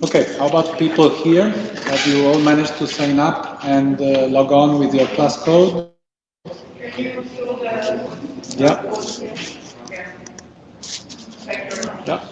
Okay, how about people here? Have you all managed to sign up and log on with your class code? Can you show the Yeah. Yeah.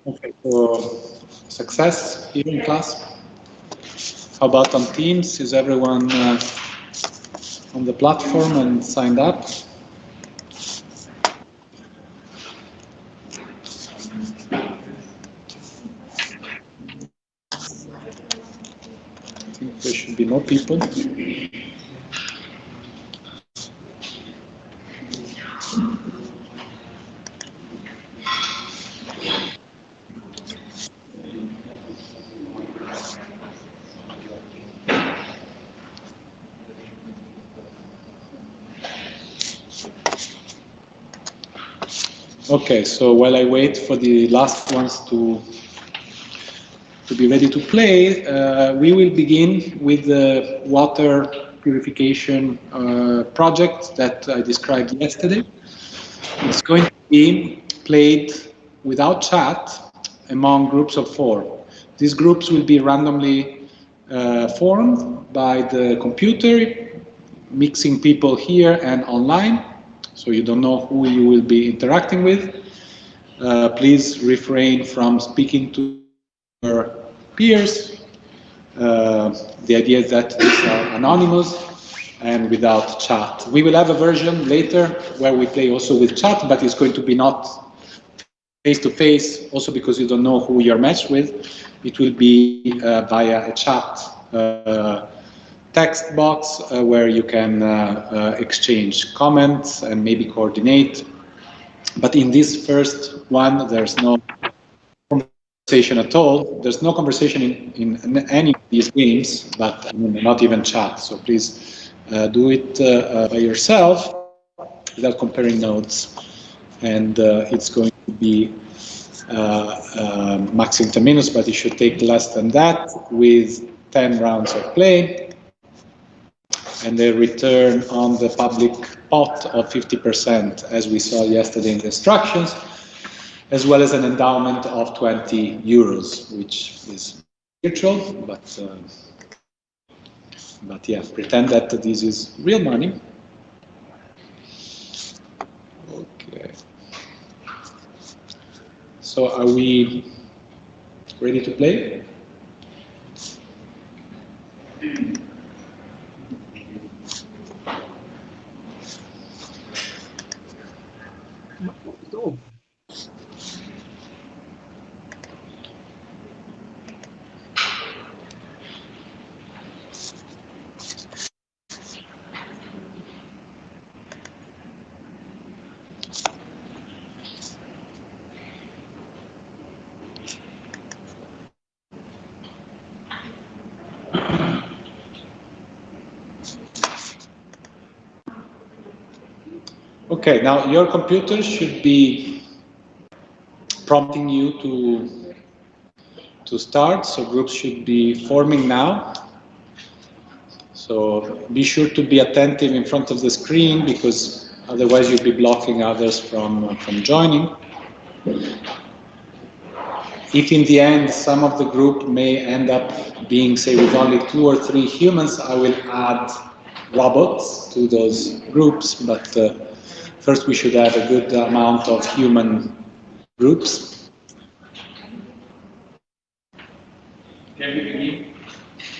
Okay, so success here in class. How about on Teams? Is everyone on the platform and signed up? I think there should be more people. Okay, so while I wait for the last ones to to be ready to play, we will begin with the water purification project that I described yesterday. It's going to be played without chat among groups of 4. These groups will be randomly formed by the computer, mixing people here and online, so you don't know who you will be interacting with. Please refrain from speaking to your peers. The idea is that these are anonymous and without chat. We will have a version later where we play also with chat, but it's going to be not face-to-face, also because you don't know who you're matched with. It will be via a chat text box where you can exchange comments and maybe coordinate. But in this first one, there's no conversation at all. There's no conversation in any of these games, but I mean, not even chat. So please do it by yourself without comparing notes. And it's going to be maximum 10 minutes, but it should take less than that, with 10 rounds of play. And a return on the public pot of 50%, as we saw yesterday in the instructions, as well as an endowment of 20 euros, which is virtual, but yeah, pretend that this is real money. Okay. So are we ready to play? Okay, now your computer should be prompting you to start, so groups should be forming now. So be sure to be attentive in front of the screen, because otherwise you'll be blocking others from joining. If in the end some of the group may end up being, say, with only 2 or 3 humans, I will add robots to those groups, but first we should have a good amount of human groups. Can we begin?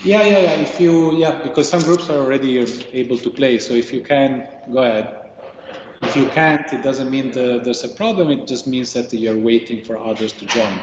Yeah. Because some groups are already able to play, so if you can, go ahead. If you can't, it doesn't mean there's a problem, it just means that you're waiting for others to join.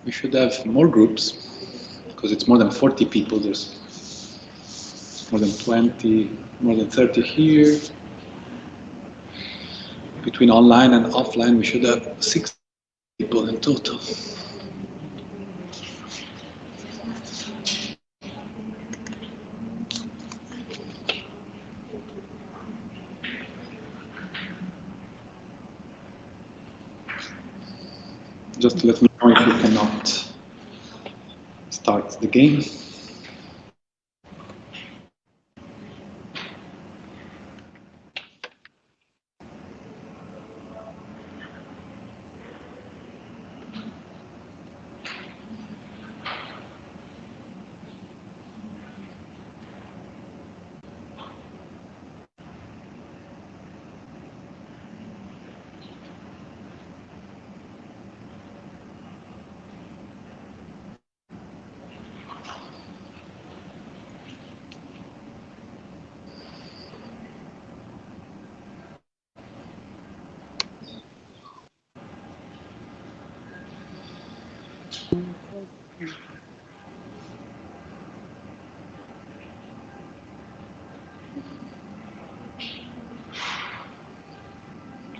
We should have more groups, because it's more than 40 people. There's more than 20, more than 30 here. Between online and offline, we should have 6 people in total. Just let me know if you cannot start the game.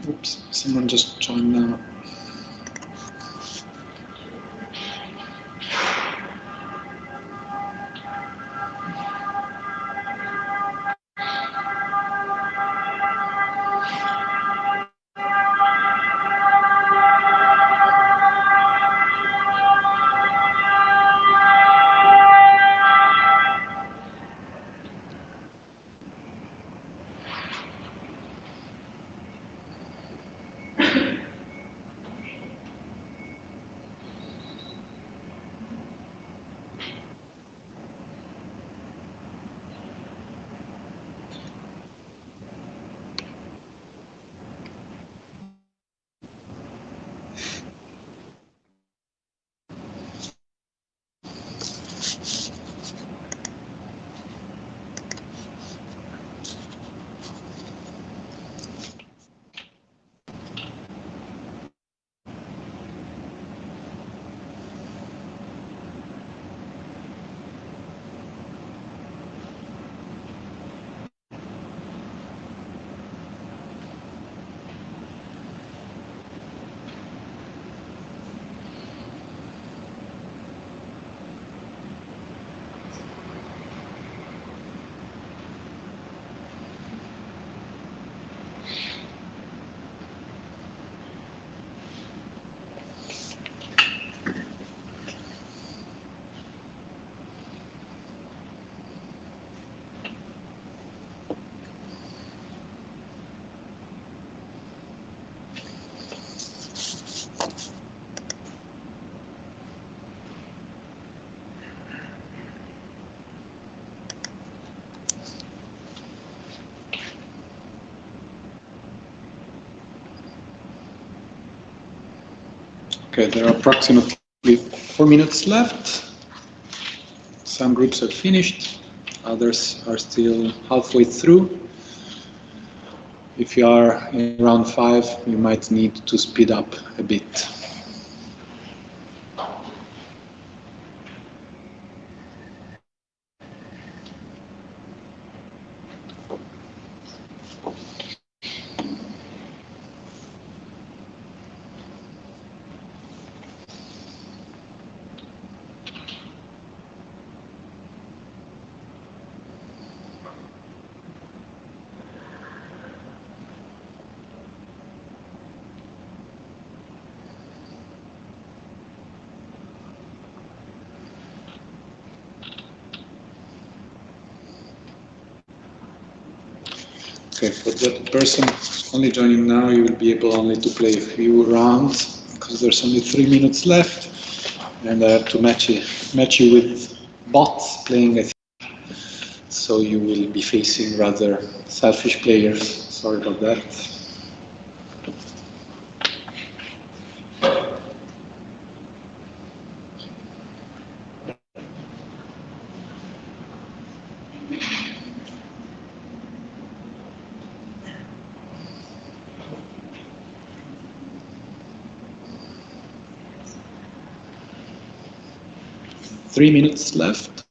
Oops, someone just joined now. Okay, there are approximately 4 minutes left. Some groups have finished, others are still halfway through. If you are in round 5, you might need to speed up a bit. Okay, for the person only joining now, you will be able only to play a few rounds because there's only 3 minutes left, and I have to match you with bots playing, I think. So you will be facing rather selfish players. Sorry about that. Three minutes left.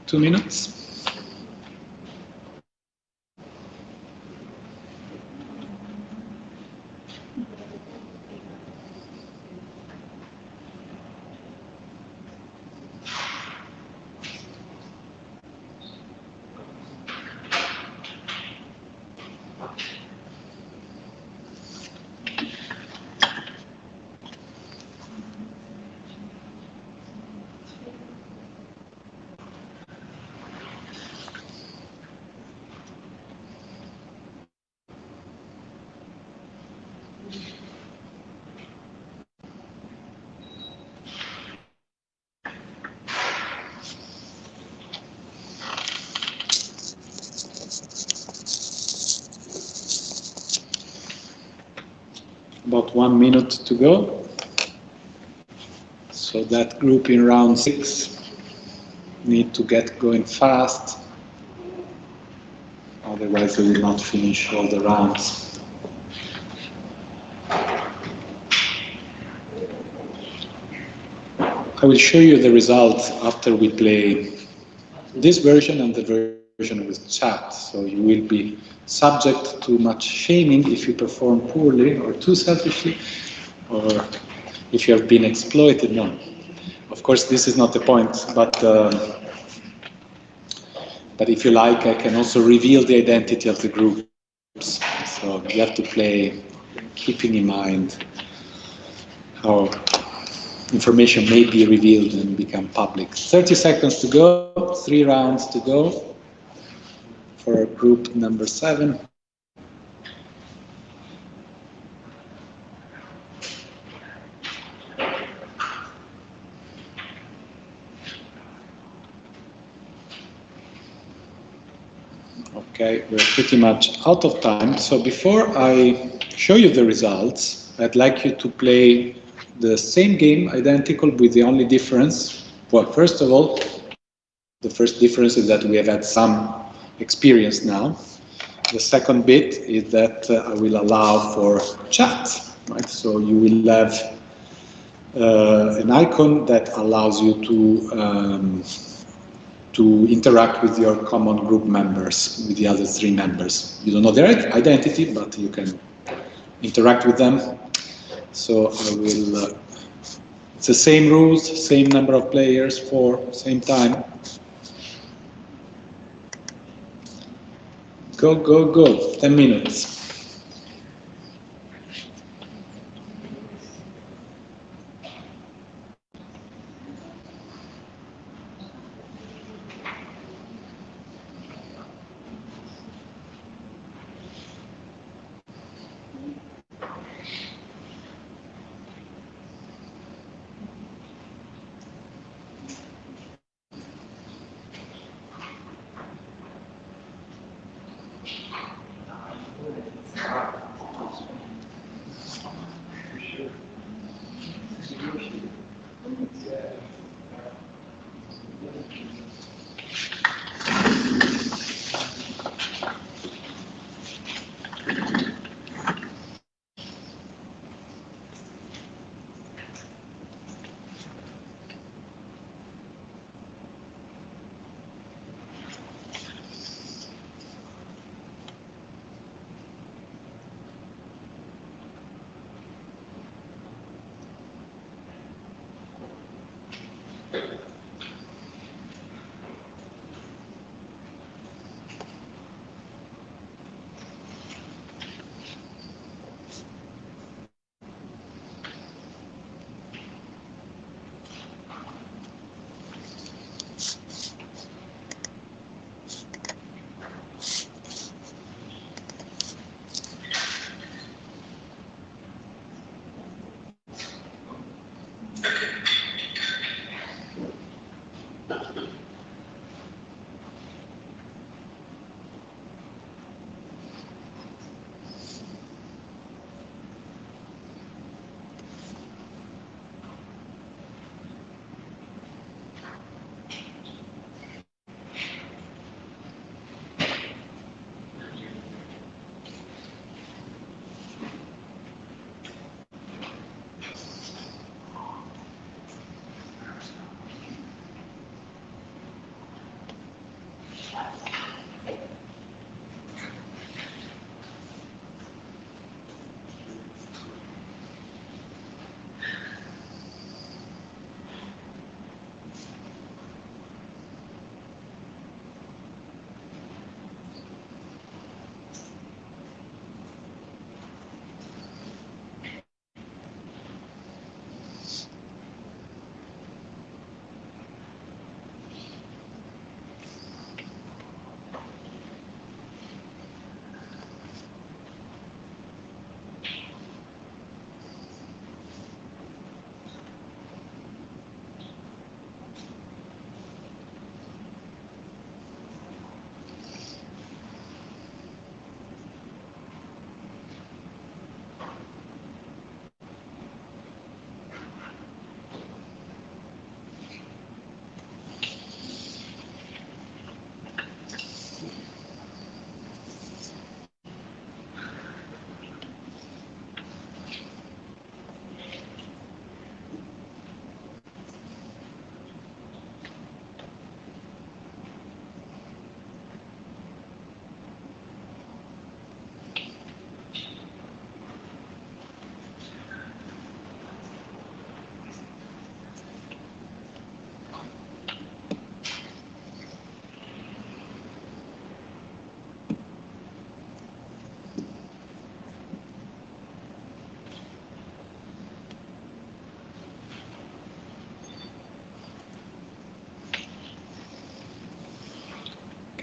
Two minutes. About 1 minute to go. So that group in round 6 need to get going fast, otherwise they will not finish all the rounds. I will show you the results after we play this version and the version with chat, so you will be subject to much shaming if you perform poorly or too selfishly, or if you have been exploited. No, of course this is not the point, but if you like, I can also reveal the identity of the groups. So you have to play keeping in mind how information may be revealed and become public. 30 seconds to go, 3 rounds to go for group number 7. Okay, we're pretty much out of time. So before I show you the results, I'd like you to play the same game, identical, with the only difference. Well, first of all, the first difference is that we have had some experience now. The second bit is that I will allow for chat, right? So you will have an icon that allows you to interact with your common group members, with the other 3 members. You don't know their identity, but you can interact with them. So I will, it's the same rules, same number of players, 4, same time. Go, go, go, 10 minutes.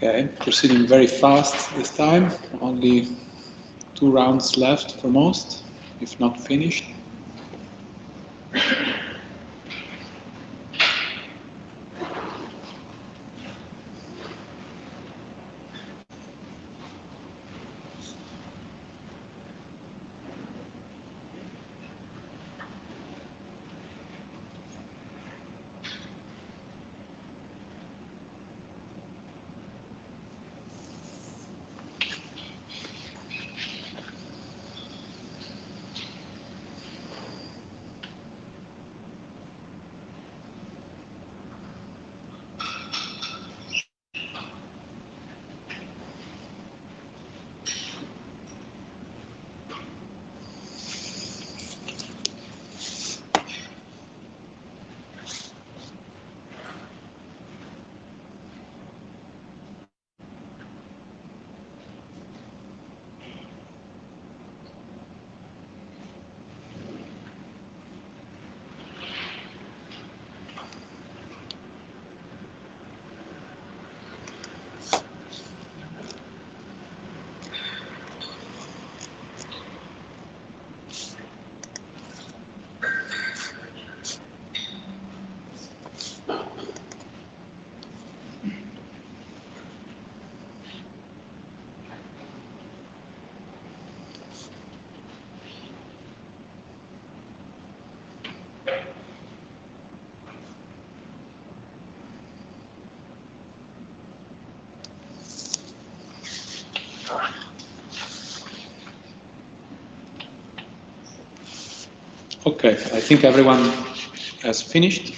Okay, proceeding very fast this time. Only 2 rounds left for most, if not finished. Okay, I think everyone has finished.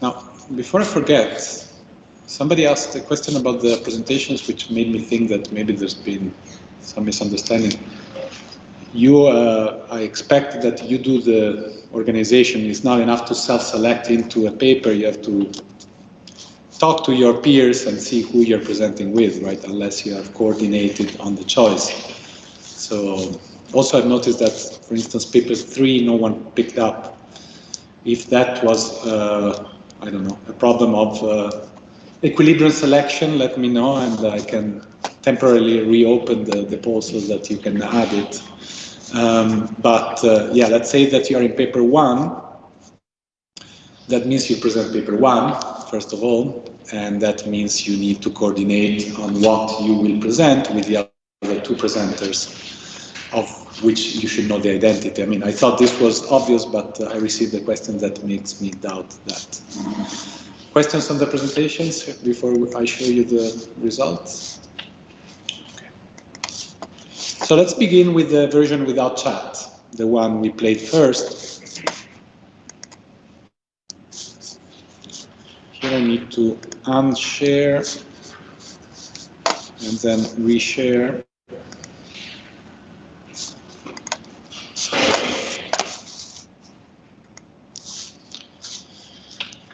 Now, before I forget, somebody asked a question about the presentations, which made me think that maybe there's been some misunderstanding. I expect that you do the organization. It's not enough to self-select into a paper. You have to talk to your peers and see who you're presenting with, right? Unless you have coordinated on the choice. So also I've noticed that, for instance, paper 3, no one picked up. If that was, I don't know, a problem of equilibrium selection, let me know and I can temporarily reopen the poll so that you can add it. Yeah, let's say that you are in paper 1. That means you present paper 1, first of all, and that means you need to coordinate on what you will present with the other 2 presenters, of which you should know the identity. I mean, I thought this was obvious, but I received a question that makes me doubt that. Questions on the presentations before I show you the results? Okay. So let's begin with the version without chat, the one we played first. Here I need to unshare and then reshare.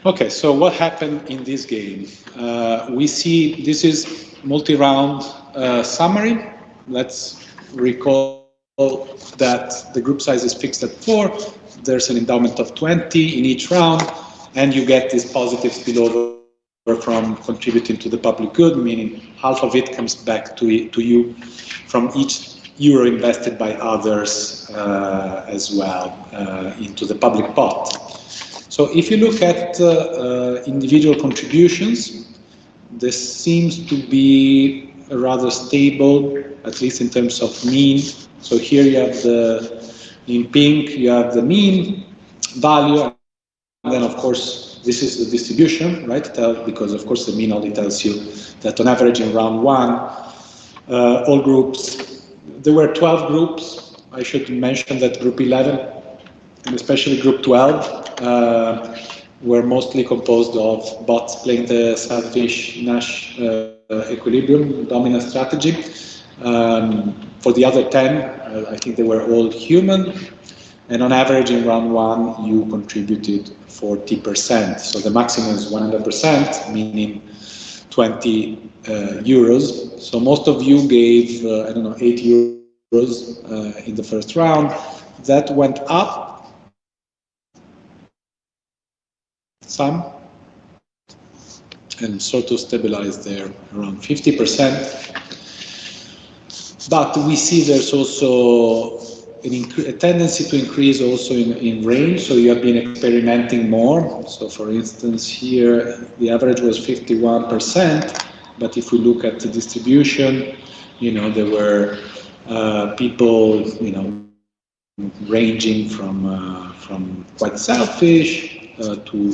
Okay, so what happened in this game? We see this is multi-round summary. Let's recall that the group size is fixed at 4. There's an endowment of 20 in each round, and you get this positive spillover from contributing to the public good, meaning half of it comes back to you from each euro invested by others as well into the public pot. So if you look at individual contributions, this seems to be rather stable, at least in terms of mean. So here you have in pink, you have the mean value, and then of course, this is the distribution, right? Because of course the mean only tells you that on average in round 1, all groups, there were 12 groups. I should mention that group 11, and especially group 12, were mostly composed of bots playing the selfish Nash equilibrium dominant strategy. For the other 10, I think they were all human. And on average in round 1, you contributed 40%. So the maximum is 100%, meaning 20 euros. So most of you gave, I don't know, 8 euros in the first round. That went up some, and sort of stabilized there around 50%. But we see there's also a tendency to increase also in range, so you have been experimenting more. So for instance, here the average was 51%, but if we look at the distribution, there were people, ranging from quite selfish to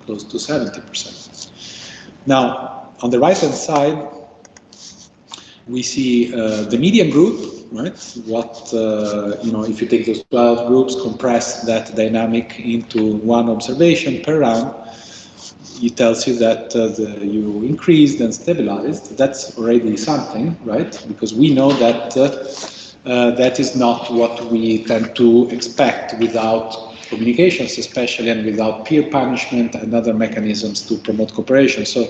close to 70%. Now, on the right-hand side, we see the median group, right? What, if you take those 12 groups, compress that dynamic into one observation per round, it tells you that you increased and stabilized. That's already something, right? Because we know that that is not what we tend to expect without communications, especially, and without peer punishment and other mechanisms to promote cooperation. So,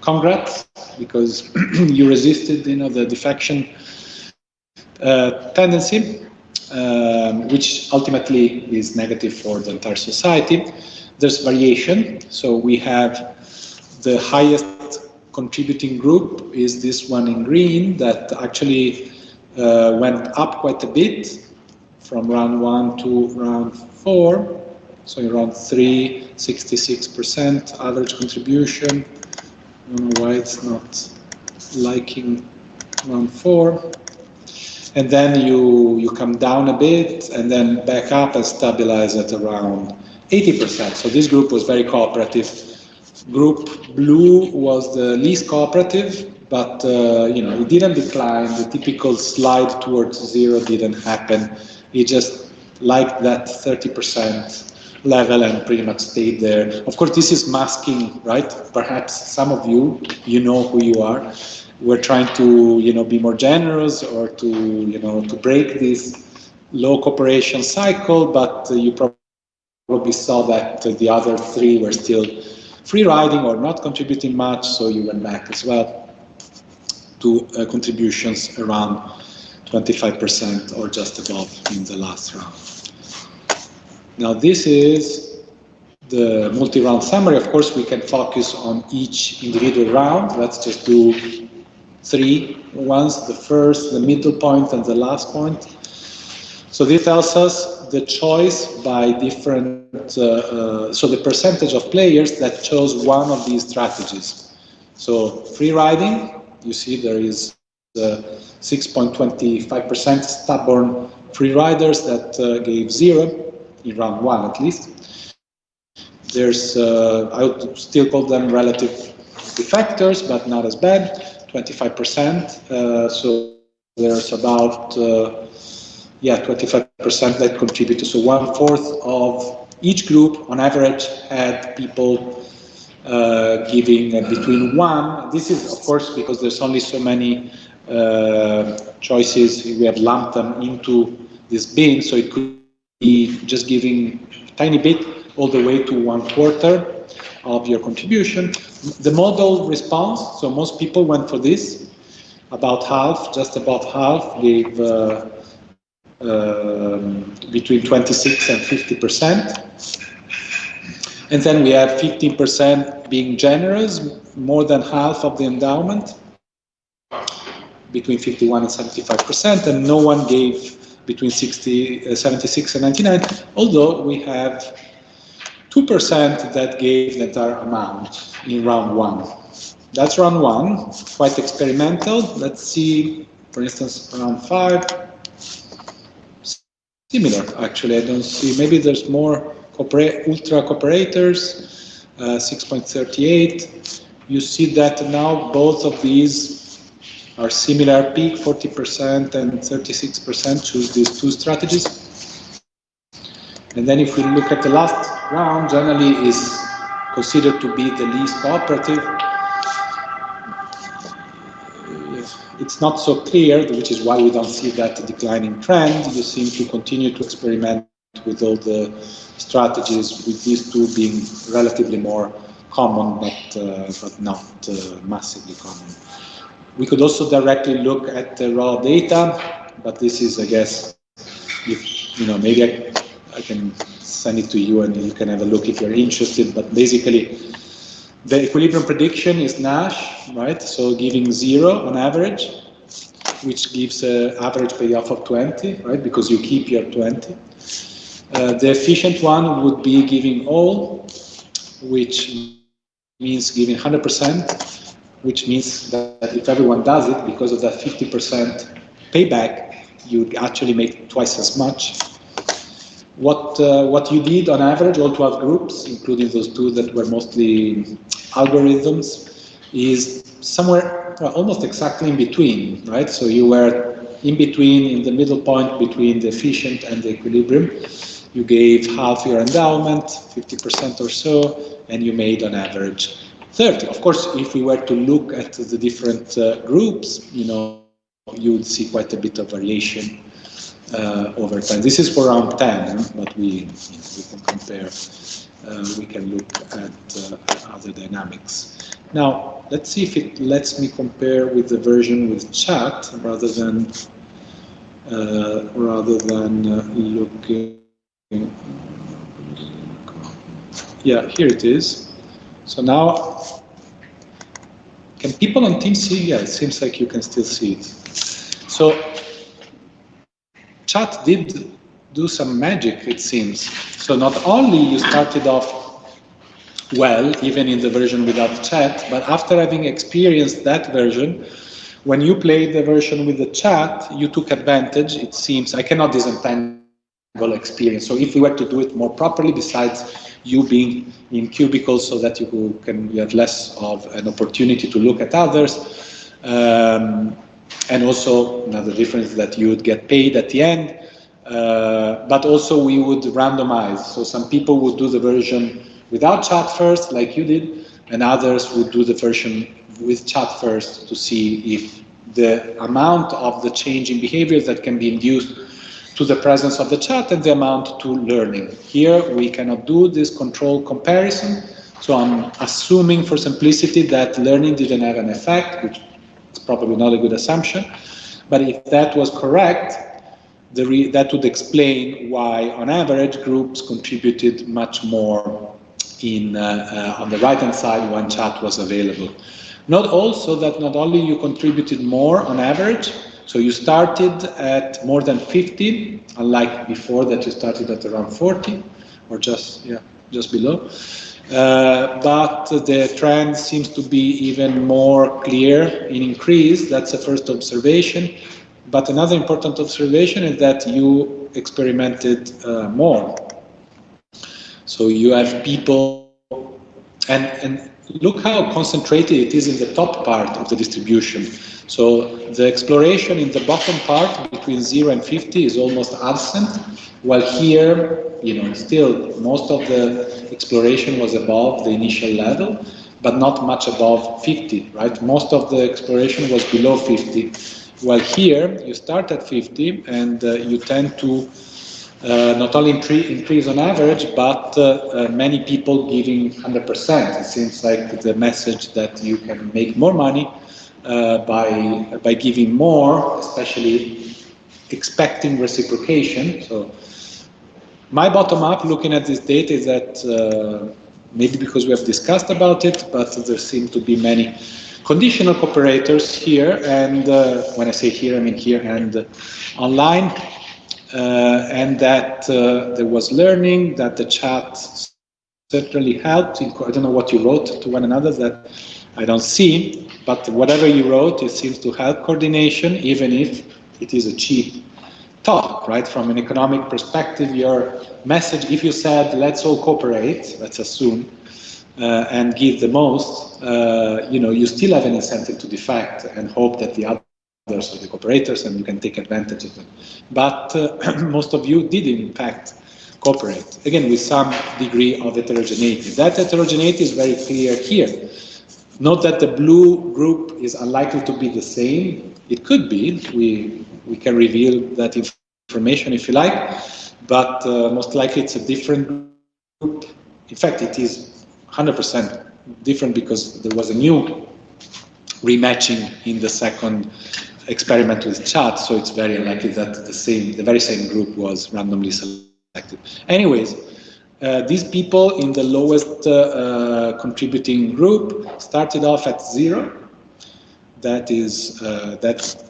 congrats, because you resisted, the defection tendency, which ultimately is negative for the entire society. There's variation, so we have the highest contributing group is this one in green that actually went up quite a bit from round 1 to round 4, so in round 3, 66% average contribution. I don't know why it's not liking round 4. And then you come down a bit and then back up and stabilize at around 80%. So this group was very cooperative. Group blue was the least cooperative, but it didn't decline. The typical slide towards 0 didn't happen. It just liked that 30% level and pretty much stayed there. Of course, this is masking, right? Perhaps some of you know who you are. We're trying to, be more generous or to break this low cooperation cycle, but you probably saw that the other 3 were still free riding or not contributing much, so you went back as well to contributions around 25% or just above in the last round. Now this is the multi-round summary. Of course, we can focus on each individual round. Let's just do 3 ones, the first, the middle point, and the last point. So this tells us the choice by different, so the percentage of players that chose one of these strategies. So free riding, you see there is 6.25% stubborn free riders that gave 0 in round 1 at least. There's, I would still call them relative defectors, but not as bad. 25%, so there's about 25% that contributed. So 1/4 of each group on average had people giving between 1. This is of course because there's only so many choices. We have lumped them into this bin, so it could be just giving a tiny bit all the way to 1/4 of your contribution. The model response, so most people went for this. About half, just about half, gave between 26 and 50%. And then we have 15% being generous, more than half of the endowment, between 51 and 75%, and no one gave between 76 and 99, although we have 2% that gave the entire amount in round 1. That's round 1, quite experimental. Let's see, for instance, round 5. Similar, actually, I don't see, maybe there's more ultra cooperators, 6.38. You see that now both of these are similar peak, 40% and 36% choose these 2 strategies. And then if we look at the last round, generally is considered to be the least cooperative. It's not so clear, which is why we don't see that declining trend. You seem to continue to experiment with all the strategies, with these 2 being relatively more common, but not massively common. We could also directly look at the raw data, but this is, I guess, maybe I can send it to you and you can have a look if you're interested. But basically, The equilibrium prediction is Nash, right? So giving 0 on average, which gives an average payoff of 20, right? Because you keep your 20. The efficient one would be giving all, which means giving 100%, which means that if everyone does it, because of that 50% payback, you'd actually make twice as much. What you did on average, all 12 groups, including those 2 that were mostly algorithms, is somewhere almost exactly in between, right? So you were in between, in the middle point between the efficient and the equilibrium. You gave half your endowment, 50% or so, and you made on average 30. Of course, if we were to look at the different groups, you would see quite a bit of variation over time. This is for round 10, but we can compare. We can look at other dynamics. Now, let's see if it lets me compare with the version with chat rather than looking. Yeah, here it is. So now, can people on Teams see? Yeah, it seems like you can still see it. So chat did do some magic, it seems. So not only you started off well, even in the version without chat, but after having experienced that version, when you played the version with the chat, you took advantage, it seems. I cannot disentangle experience. So if we were to do it more properly, besides you being in cubicles so that you have less of an opportunity to look at others, and also another difference is that you would get paid at the end, but also we would randomize. So some people would do the version without chat first, like you did, and others would do the version with chat first to see if the amount of the change in behavior that can be induced to the presence of the chat and the amount to learning. Here we cannot do this control comparison, so I'm assuming for simplicity that learning didn't have an effect, which is probably not a good assumption, but if that was correct, that would explain why on average groups contributed much more on the right-hand side when chat was available. Note also that not only you contributed more on average, so you started at more than 50, unlike before that you started at around 40, or just below. But the trend seems to be even more clear in increase. That's the first observation. But another important observation is that you experimented more. So you have people, and look how concentrated it is in the top part of the distribution. So the exploration in the bottom part between 0 and 50 is almost absent, while here, still most of the exploration was above the initial level, but not much above 50, right? Most of the exploration was below 50, while here you start at 50 and you tend to not only increase on average, but many people giving 100%. It seems like the message that you can make more money by giving more, especially expecting reciprocation. So my bottom up looking at this data is that maybe because we have discussed about it, but there seem to be many conditional cooperators here, and when I say here, I mean here and online, and that there was learning, that the chat certainly helped. I don't know what you wrote to one another that I don't see, but whatever you wrote, it seems to help coordination, even if it is a cheap talk, right? From an economic perspective, your message, if you said, let's all cooperate, let's assume, and give the most, you still have an incentive to defect and hope that the others are the cooperators and you can take advantage of them. But most of you did, in fact, cooperate, again, with some degree of heterogeneity. That heterogeneity is very clear here. Note that the blue group is unlikely to be the same. It could be. We can reveal that information if you like, but most likely it's a different group. In fact, it is 100% different because there was a new rematching in the second experiment with chat, so it's very unlikely that the very same group was randomly selected. Anyways, These people in the lowest contributing group started off at 0. That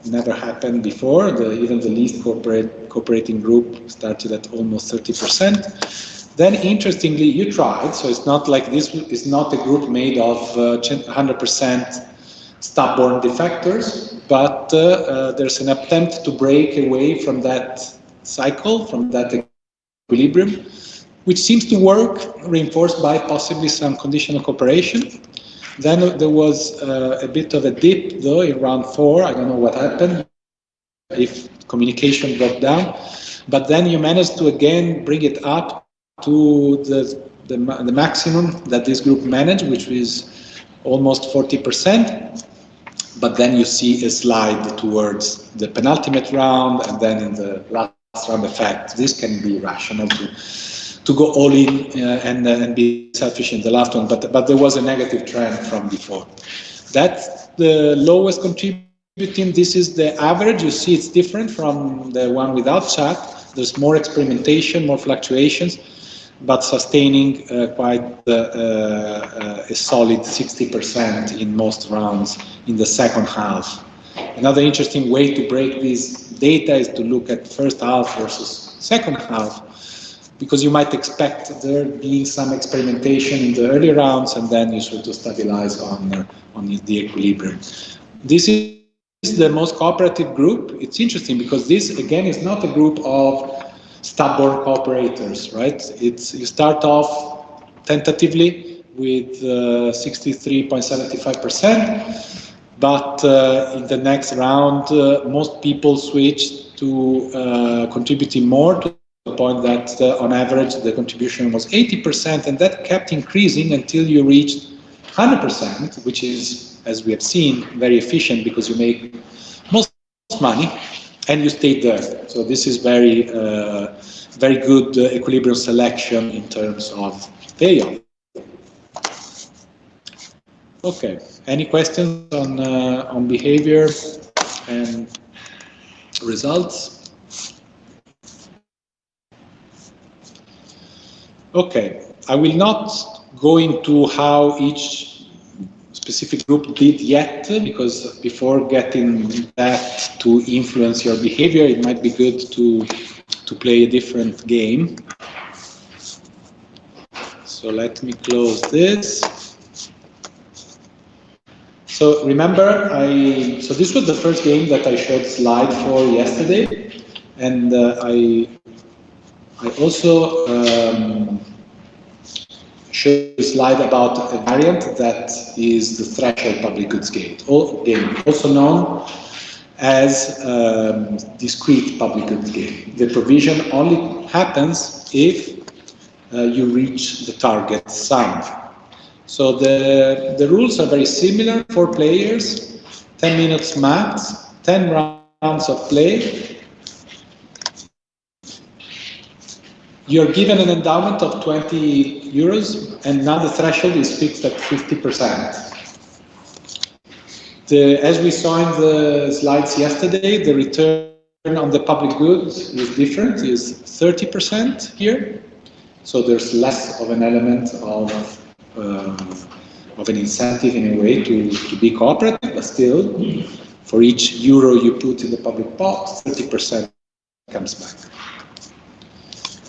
never happened before. Even the least cooperating group started at almost 30%. Then, interestingly, you tried. So it's not like this is not a group made of 100% stubborn defectors, but there's an attempt to break away from that cycle, from that equilibrium, which seems to work, reinforced by possibly some conditional cooperation. Then there was a bit of a dip, though, in round 4. I don't know what happened, if communication broke down. But then you managed to again bring it up to the maximum that this group managed, which is almost 40%. But then you see a slide towards the penultimate round, and then in the last round effect. This can be rational to go all in and be selfish in the last one, but there was a negative trend from before. That's the lowest contributing. This is the average. You see it's different from the one without chat. There's more experimentation, more fluctuations, but sustaining quite a solid 60% in most rounds in the second half. Another interesting way to break this data is to look at first half versus second half, because you might expect there being some experimentation in the early rounds, and then you sort of stabilize on the equilibrium. This is the most cooperative group. It's interesting because this, again, is not a group of stubborn cooperators, right? You start off tentatively with 63.75%, but in the next round, most people switched to contributing more, to the point that on average the contribution was 80%, and that kept increasing until you reached 100%, which is, as we have seen, very efficient because you make most money and you stayed there. So this is very good equilibrium selection in terms of payoff. Okay, any questions on behavior and results? Okay, I will not go into how each specific group did yet, because before getting that to influence your behavior, it might be good to play a different game. So let me close this. So remember, so this was the first game that I showed slide for yesterday, and I also showed a slide about a variant that is the threshold public goods game, also known as discrete public goods game. The provision only happens if you reach the target sum. So the rules are very similar. 4 players, 10 minutes max, 10 rounds of play. You're given an endowment of 20 euros, and now the threshold is fixed at 50%. As we saw in the slides yesterday, the return on the public goods is different, is 30% here. So there's less of an element of an incentive in a way to be cooperative, but still, for each euro you put in the public pot, 30% comes back.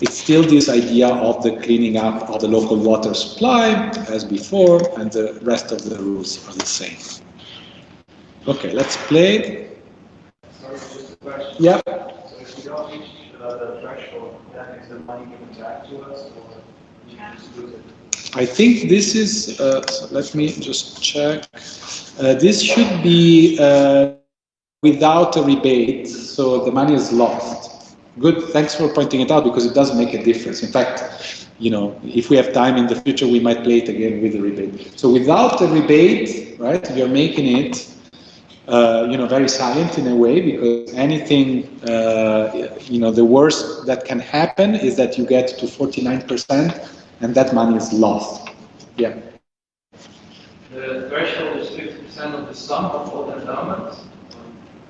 It's still this idea of the cleaning up of the local water supply as before, and the rest of the rules are the same. Okay, let's play. Sorry, just a question. Yeah. So if we don't reach the threshold, then is the money given back to us, or we just lose it? I think this is, so let me just check. This should be without a rebate, so the money is lost. Good, thanks for pointing it out, because it does make a difference. In fact, you know, if we have time in the future, we might play it again with a rebate. So without a rebate, right, you're making it, you know, very silent in a way, because anything, you know, the worst that can happen is that you get to 49%, and that money is lost. Yeah. The threshold is 50% of the sum of all the endowments?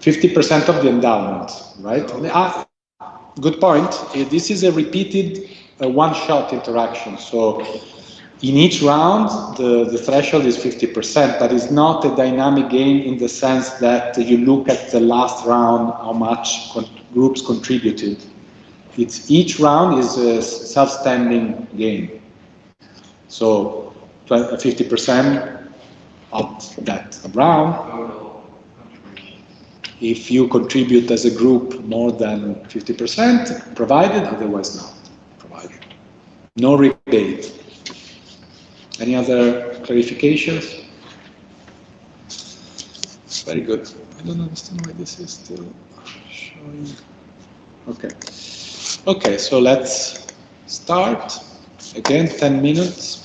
50% of the endowment, right? Good point. This is a repeated a one-shot interaction. So in each round, the threshold is 50%, but it's not a dynamic game in the sense that you look at the last round, how much groups contributed. It's each round is a self-standing game. So 50% of that round. If you contribute as a group more than 50%, provided, otherwise not provided. No rebate. Any other clarifications? Very good. I don't understand why this is still showing. Okay. Okay, so let's start. Again, 10 minutes.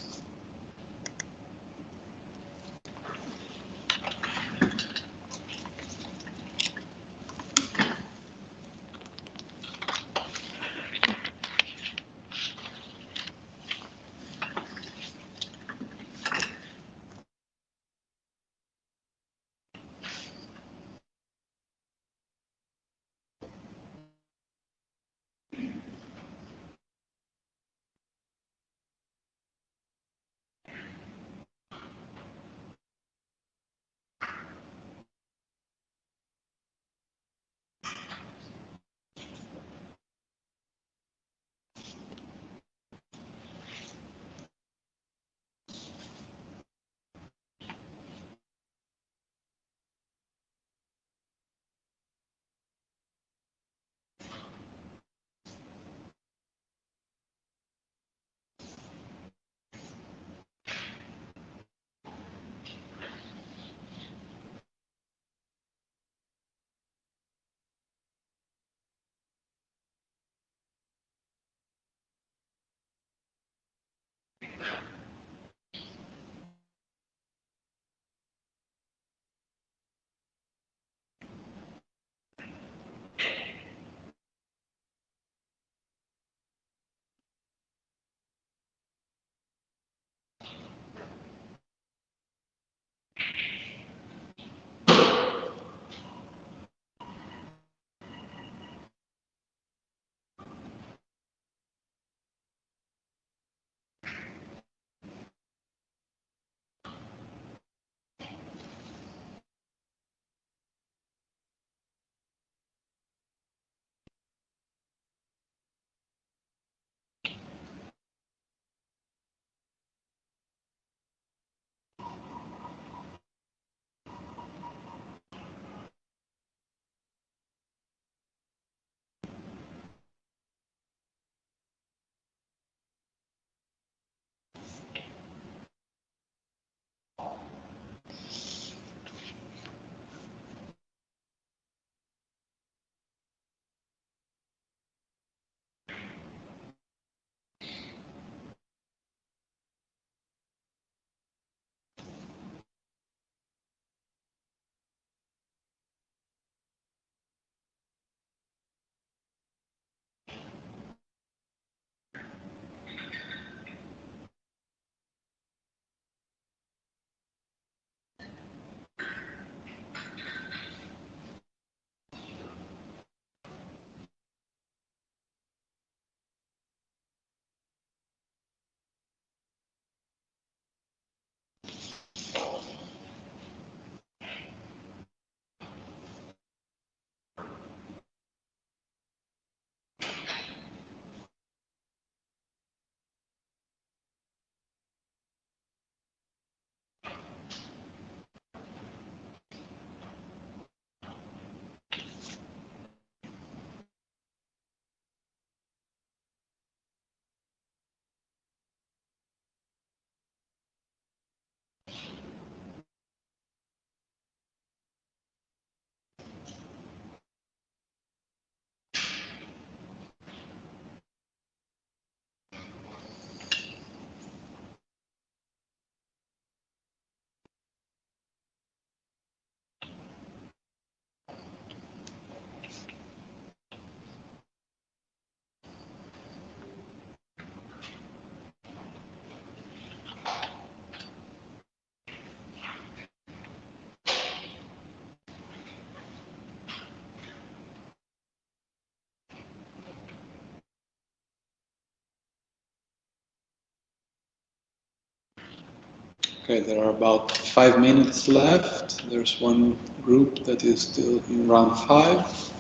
Okay, there are about 5 minutes left. There's one group that is still in round 5.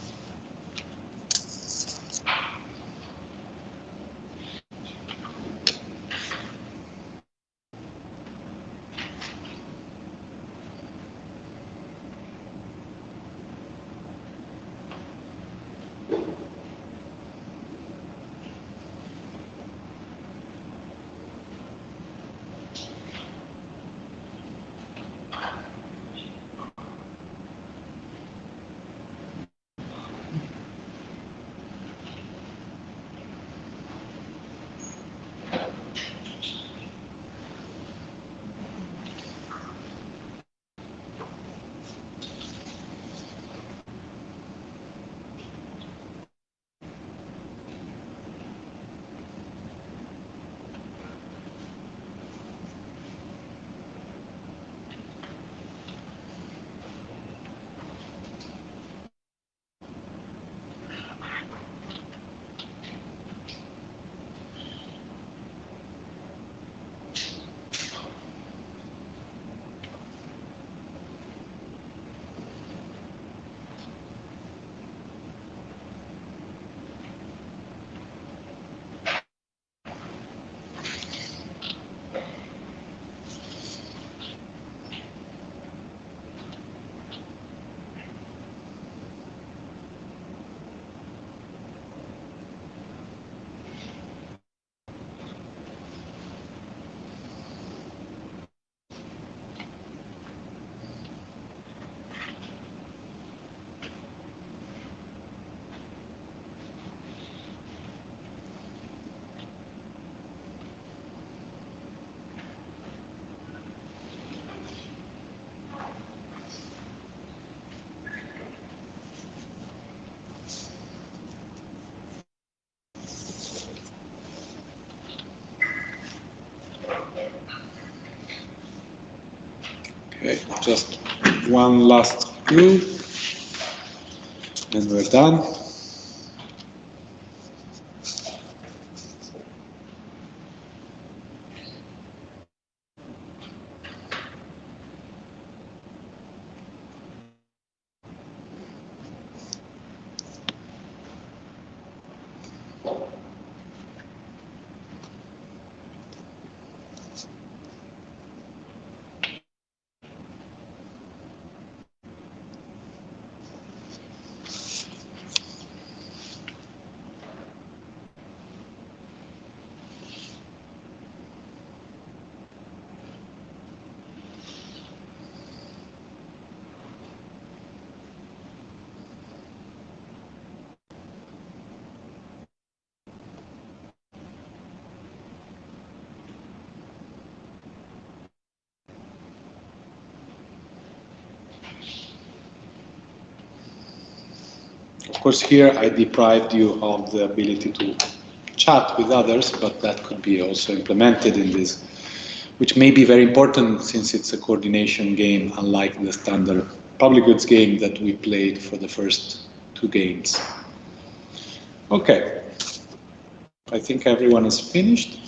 Okay, just one last group, and we're done. Of course, here I deprived you of the ability to chat with others, but that could be also implemented in this, which may be very important since it's a coordination game, unlike the standard public goods game that we played for the first 2 games. Okay, I think everyone is finished.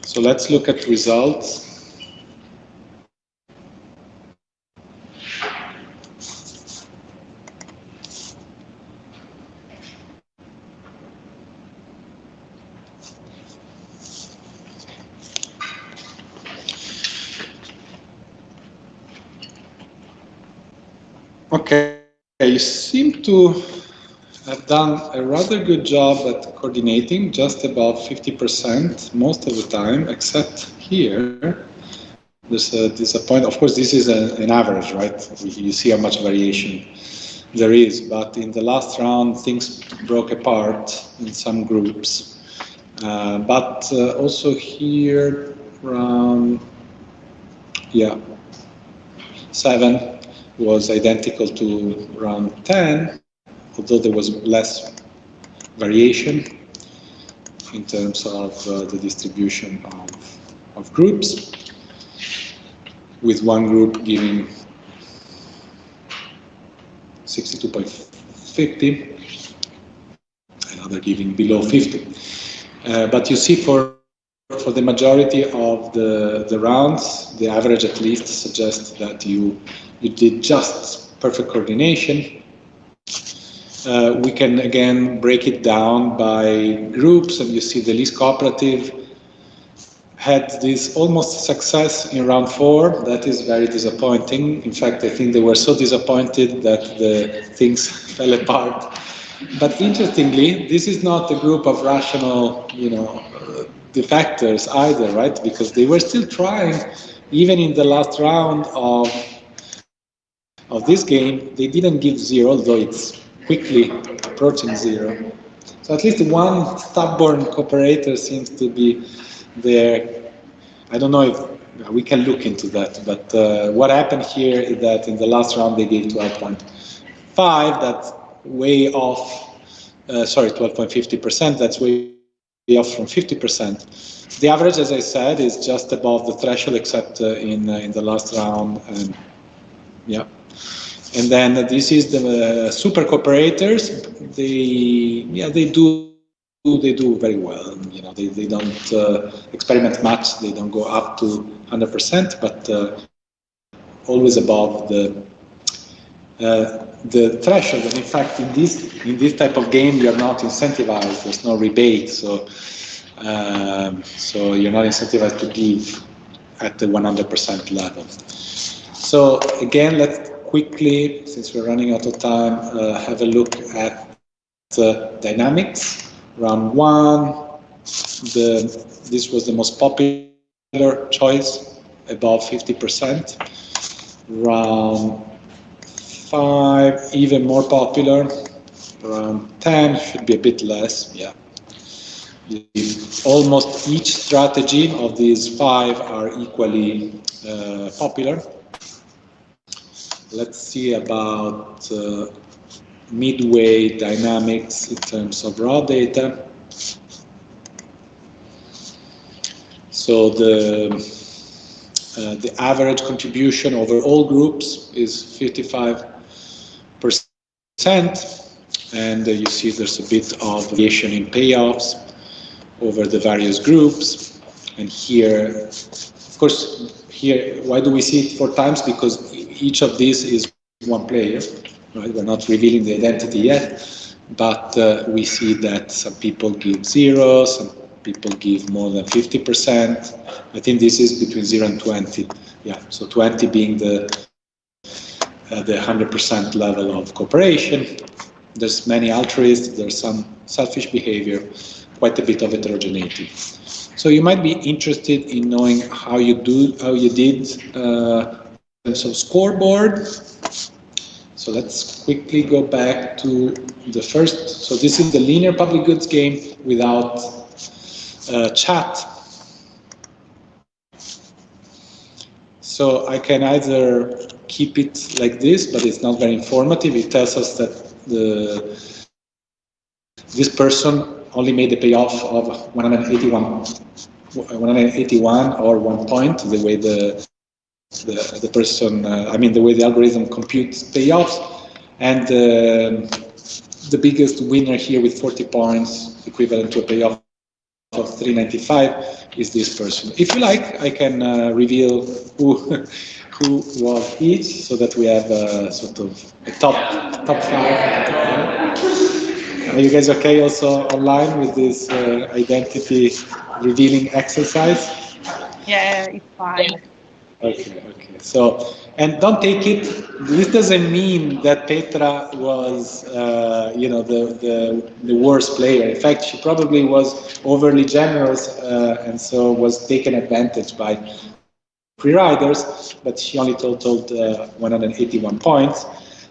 So let's look at results. Okay, you seem to have done a rather good job at coordinating, just about 50% most of the time, except here. There's a disappointment. Of course, this is an average, right? You see how much variation there is, but in the last round, things broke apart in some groups. But also here, round 7 was identical to round 10, although there was less variation in terms of the distribution of groups, with one group giving 62.50 and they're giving below 50. But you see for the majority of the rounds, the average at least suggests that you did just perfect coordination. We can again break it down by groups, and you see the least cooperative had this almost success in round 4. That is very disappointing. In fact, I think they were so disappointed that the things fell apart. But interestingly, this is not a group of rational, defectors either, right? Because they were still trying, even in the last round of this game, they didn't give 0, although it's quickly approaching 0. So at least one stubborn cooperator seems to be there. I don't know if we can look into that, but what happened here is that in the last round they gave 12.5, that's way off, 12.50%, that's way off from 50%. The average, as I said, is just above the threshold, except in the last round, and yeah. And then this is the super cooperators. They do very well. They don't experiment much. They don't go up to 100%, but always above the threshold. And in fact, in this type of game, you're not incentivized. There's no rebate, so you're not incentivized to give at the 100% level. So again, let's quickly, since we're running out of time, have a look at the dynamics. Round 1, this was the most popular choice, above 50%. Round 5, even more popular. Round 10 should be a bit less, yeah. Almost each strategy of these 5 are equally popular. Let's see about midway dynamics in terms of raw data. So the average contribution over all groups is 55%, and you see there's a bit of variation in payoffs over the various groups. And here, of course, here, why do we see it 4 times? Because each of these is one player, right? We're not revealing the identity yet, but we see that some people give 0, some people give more than 50%. I think this is between 0 and 20. Yeah, so 20 being the 100% level of cooperation. There's many altruists, there's some selfish behavior, quite a bit of heterogeneity. So you might be interested in knowing how you did in terms of scoreboard. So let's quickly go back to the first. So this is the linear public goods game without chat. So I can either keep it like this, but it's not very informative. It tells us that this person only made a payoff of 181 or 1 point, the way the person, the way the algorithm computes payoffs, and the biggest winner here with 40 points, equivalent to a payoff of 395, is this person. If you like, I can reveal who was each, so that we have sort of a top 5. Are you guys okay also online with this identity revealing exercise? Yeah, it's fine. Okay. So, and don't take it. This doesn't mean that Petra was, the worst player. In fact, she probably was overly generous, and so was taken advantage by pre-riders. But she only totaled 181 points.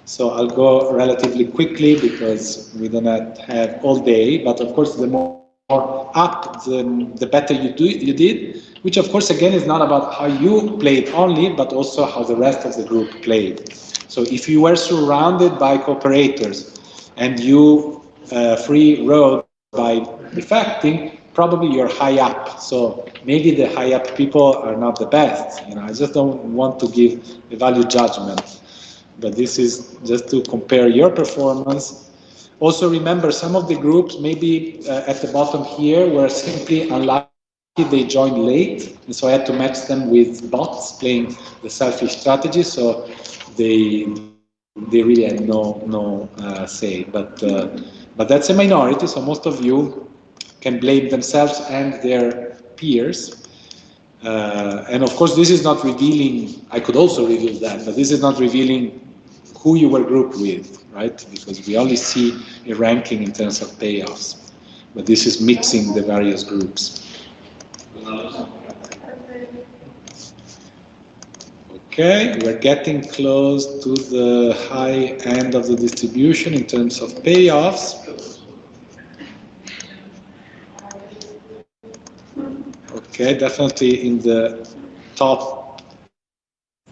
So I'll go relatively quickly because we do not have all day. But of course, the more up, the better you did. Which, of course, again, is not about how you played only, but also how the rest of the group played. So if you were surrounded by cooperators and you free rode by defecting, probably you're high up. So maybe the high up people are not the best. I just don't want to give a value judgment. But this is just to compare your performance Also remember, some of the groups maybe at the bottom here were simply unlucky, they joined late, and so I had to match them with bots playing the selfish strategy, so they really had no say. But that's a minority, so most of you can blame themselves and their peers. And of course, this is not revealing, I could also reveal that, but this is not revealing who you were grouped with, right? Because we only see a ranking in terms of payoffs, but this is mixing the various groups. Okay, we're getting close to the high end of the distribution in terms of payoffs. Okay, definitely in the top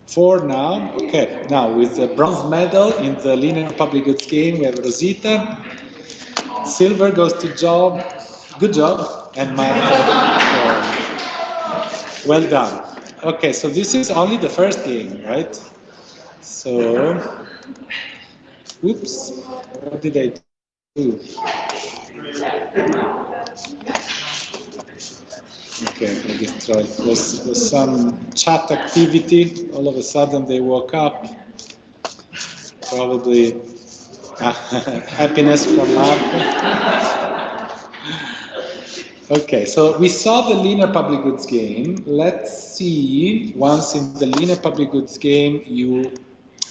4 now. Okay, now with the bronze medal in the linear public goods game, we have Rosita. Silver goes to Job. Good job. And Marco. Well done. Okay, so this is only the first game, right? So, oops, what did I do? Okay, I destroyed. There's some chat activity. All of a sudden they woke up. Probably happiness from Marco. Okay, so we saw the linear public goods game. Let's see, once in the linear public goods game, you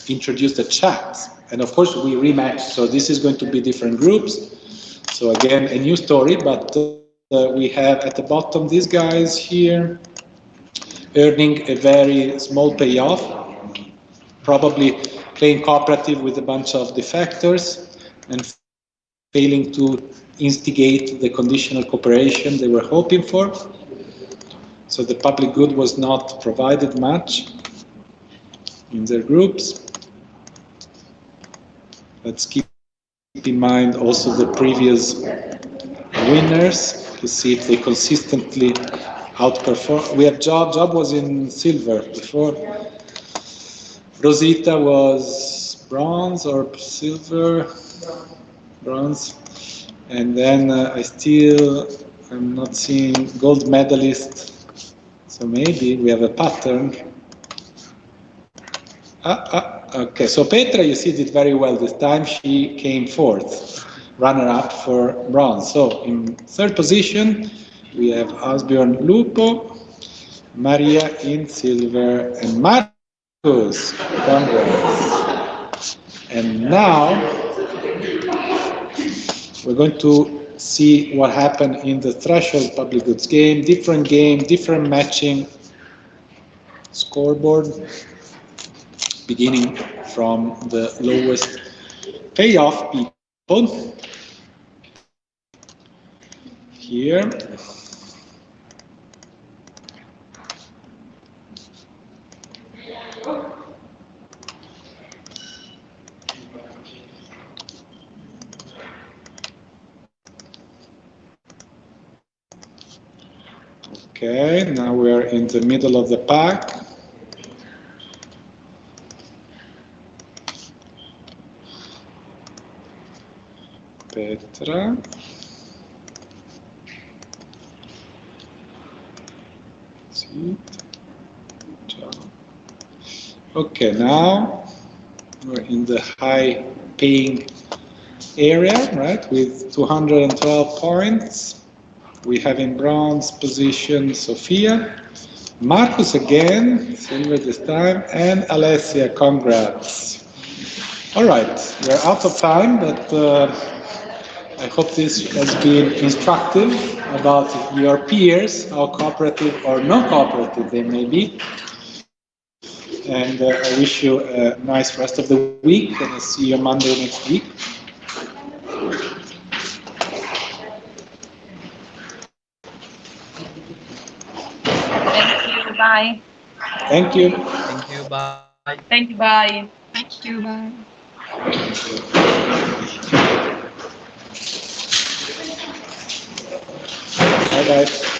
introduce the chat. And of course, we rematch. So this is going to be different groups. So again, a new story, but we have at the bottom these guys here earning a very small payoff, probably playing cooperative with a bunch of defectors and failing to instigate the conditional cooperation they were hoping for. So the public good was not provided much in their groups. Let's keep in mind also the previous winners to see if they consistently outperform. We have Job. Job was in silver before. Rosita was bronze or silver? Bronze. And then I'm not seeing gold medalist. So maybe we have a pattern. Okay, so Petra, you see, did very well this time. She came fourth, runner-up for bronze. So in third position, we have Asbjorn Lupo, Maria in silver, and Marcus. Congrats. And now we're going to see what happened in the threshold public goods game, different matching scoreboard, beginning from the lowest payoff people. Here. Okay, now we are in the middle of the pack. Petra. Okay, now we're in the high paying area, right, with 212 points. We have in bronze position Sofia, Marcus again, silver this time, and Alessia, congrats. All right, we're out of time, but I hope this has been instructive about your peers, how cooperative or non cooperative they may be. And I wish you a nice rest of the week, and I'll see you on Monday next week. Bye. Thank you. Thank you. Bye. Thank you. Bye. Thank you. Bye. Bye-bye.